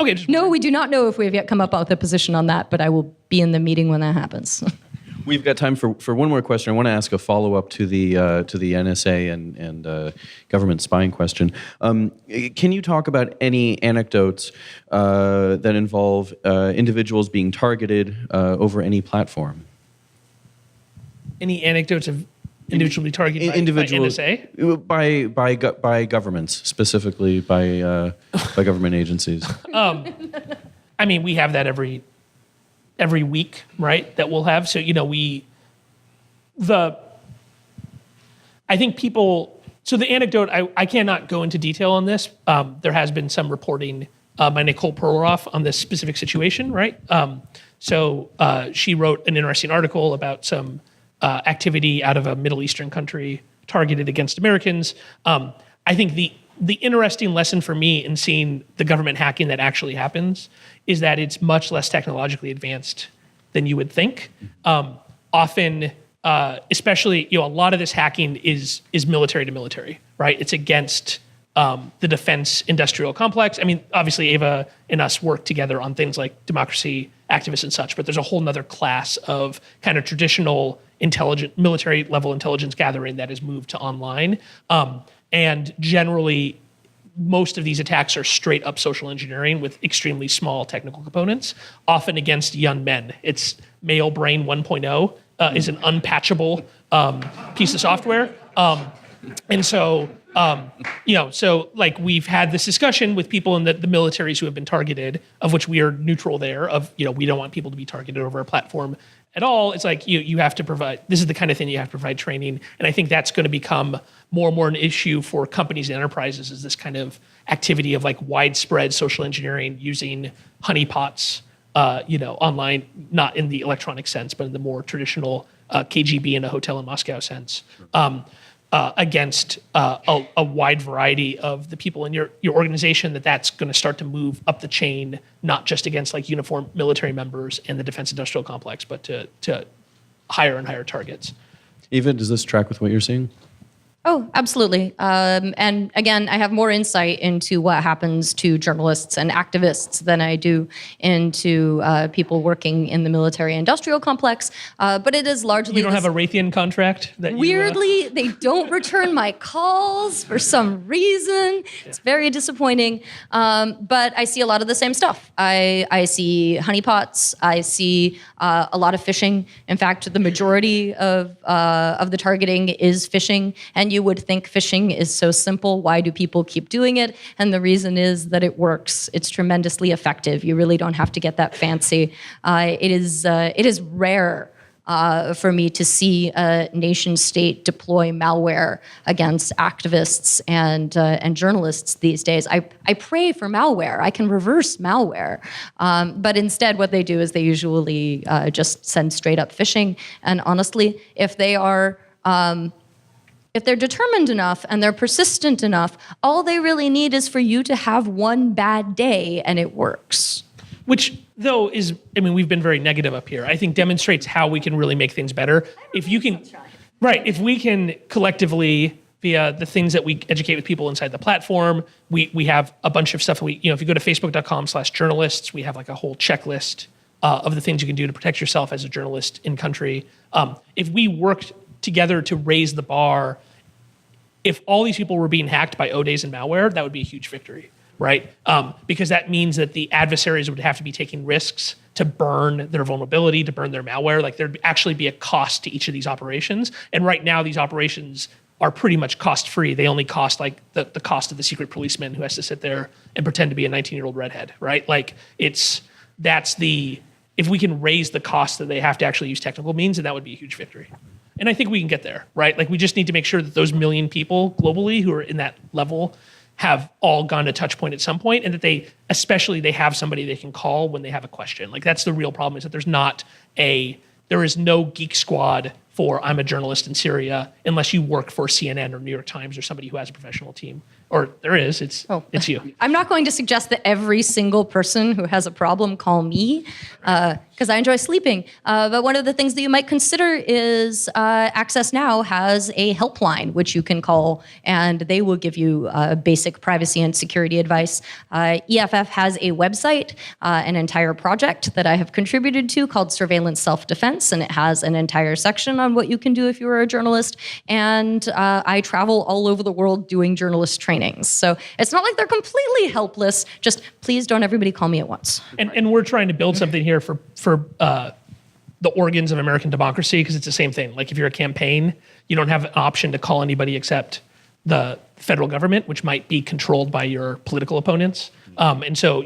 Okay. No, we do not know if we have yet come up with a position on that, but I will be in the meeting when that happens. We've got time for one more question. I want to ask a follow-up to the NSA and government spying question. Can you talk about any anecdotes that involve individuals being targeted over any platform? Any anecdotes of individually targeted by NSA? By governments, specifically by government agencies. I mean, we have that every week, right? That we'll have. So, I think people, so the anecdote, I cannot go into detail on this. There has been some reporting by Nicole Perleroff on this specific situation, right? So she wrote an interesting article about some activity out of a Middle Eastern country targeted against Americans. I think the interesting lesson for me in seeing the government hacking that actually happens is that it's much less technologically advanced than you would think. Often, especially, a lot of this hacking is military to military, right? It's against the defense industrial complex. I mean, obviously, Ava and us work together on things like democracy, activists, and such, but there's a whole nother class of kind of traditional military level intelligence gathering that has moved to online. And generally, most of these attacks are straight up social engineering with extremely small technical components, often against young men. It's male brain 1.0 is an unpatchable piece of software. And so, so like we've had this discussion with people in the militaries who have been targeted, of which we are neutral there, of, we don't want people to be targeted over our platform at all. It's like you have to provide, this is the kind of thing you have to provide training. And I think that's going to become more and more an issue for companies and enterprises, is this kind of activity of like widespread social engineering using honeypots, online, not in the electronic sense, but in the more traditional KGB in a hotel in Moscow sense, against a wide variety of the people in your organization, that's going to start to move up the chain, not just against like uniformed military members and the defense industrial complex, but to higher and higher targets. Eva, does this track with what you're seeing? Oh, absolutely. And again, I have more insight into what happens to journalists and activists than I do into people working in the military-industrial complex. But it is largely... You don't have a Raytheon contract? Weirdly, they don't return my calls for some reason. It's very disappointing. But I see a lot of the same stuff. I see honeypots. I see a lot of phishing. In fact, the majority of the targeting is phishing. And you would think phishing is so simple. Why do people keep doing it? And the reason is that it works. It's tremendously effective. You really don't have to get that fancy. It is rare for me to see a nation state deploy malware against activists and journalists these days. I pray for malware. I can reverse malware. But instead, what they do is they usually just send straight up phishing. And honestly, if they're determined enough and they're persistent enough, all they really need is for you to have one bad day and it works. Which, though, we've been very negative up here. I think demonstrates how we can really make things better. If we can collectively, via the things that we educate with people inside the platform, we have a bunch of stuff. If you go to facebook.com/journalists, we have like a whole checklist of the things you can do to protect yourself as a journalist in country. If we worked together to raise the bar, if all these people were being hacked by ODAs and malware, that would be a huge victory, right? Because that means that the adversaries would have to be taking risks to burn their vulnerability, to burn their malware. Like there'd actually be a cost to each of these operations. And right now, these operations are pretty much cost-free. They only cost like the cost of the secret policeman who has to sit there and pretend to be a 19-year-old redhead, right? Like if we can raise the cost that they have to actually use technical means, then that would be a huge victory. And I think we can get there, right? Like we just need to make sure that those million people globally who are in that level have all gone to Touchpoint at some point, and that they have somebody they can call when they have a question. Like that's the real problem, is that there is no geek squad for I'm a journalist in Syria unless you work for CNN or New York Times or somebody who has a professional team or there is. It's you. I'm not going to suggest that every single person who has a problem call me, because I enjoy sleeping. But one of the things that you might consider is Access Now has a helpline which you can call, and they will give you basic privacy and security advice. EFF has a website, an entire project that I have contributed to called Surveillance Self-Defense, and it has an entire section on what you can do if you are a journalist. And I travel all over the world doing journalist trainings. So it's not like they're completely helpless, just please don't everybody call me at once. And we're trying to build something here for the organs of American democracy, because it's the same thing. Like if you're a campaign, you don't have an option to call anybody except the federal government, which might be controlled by your political opponents. And so,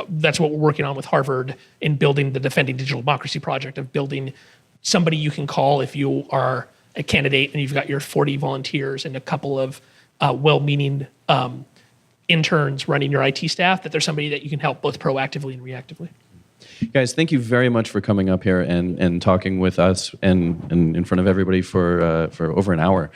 that's what we're working on with Harvard in building the Defending Digital Democracy project, of building somebody you can call if you are a candidate and you've got your 40 volunteers and a couple of well-meaning interns running your IT staff, that there's somebody that you can help both proactively and reactively. Guys, thank you very much for coming up here and talking with us and in front of everybody for over an hour.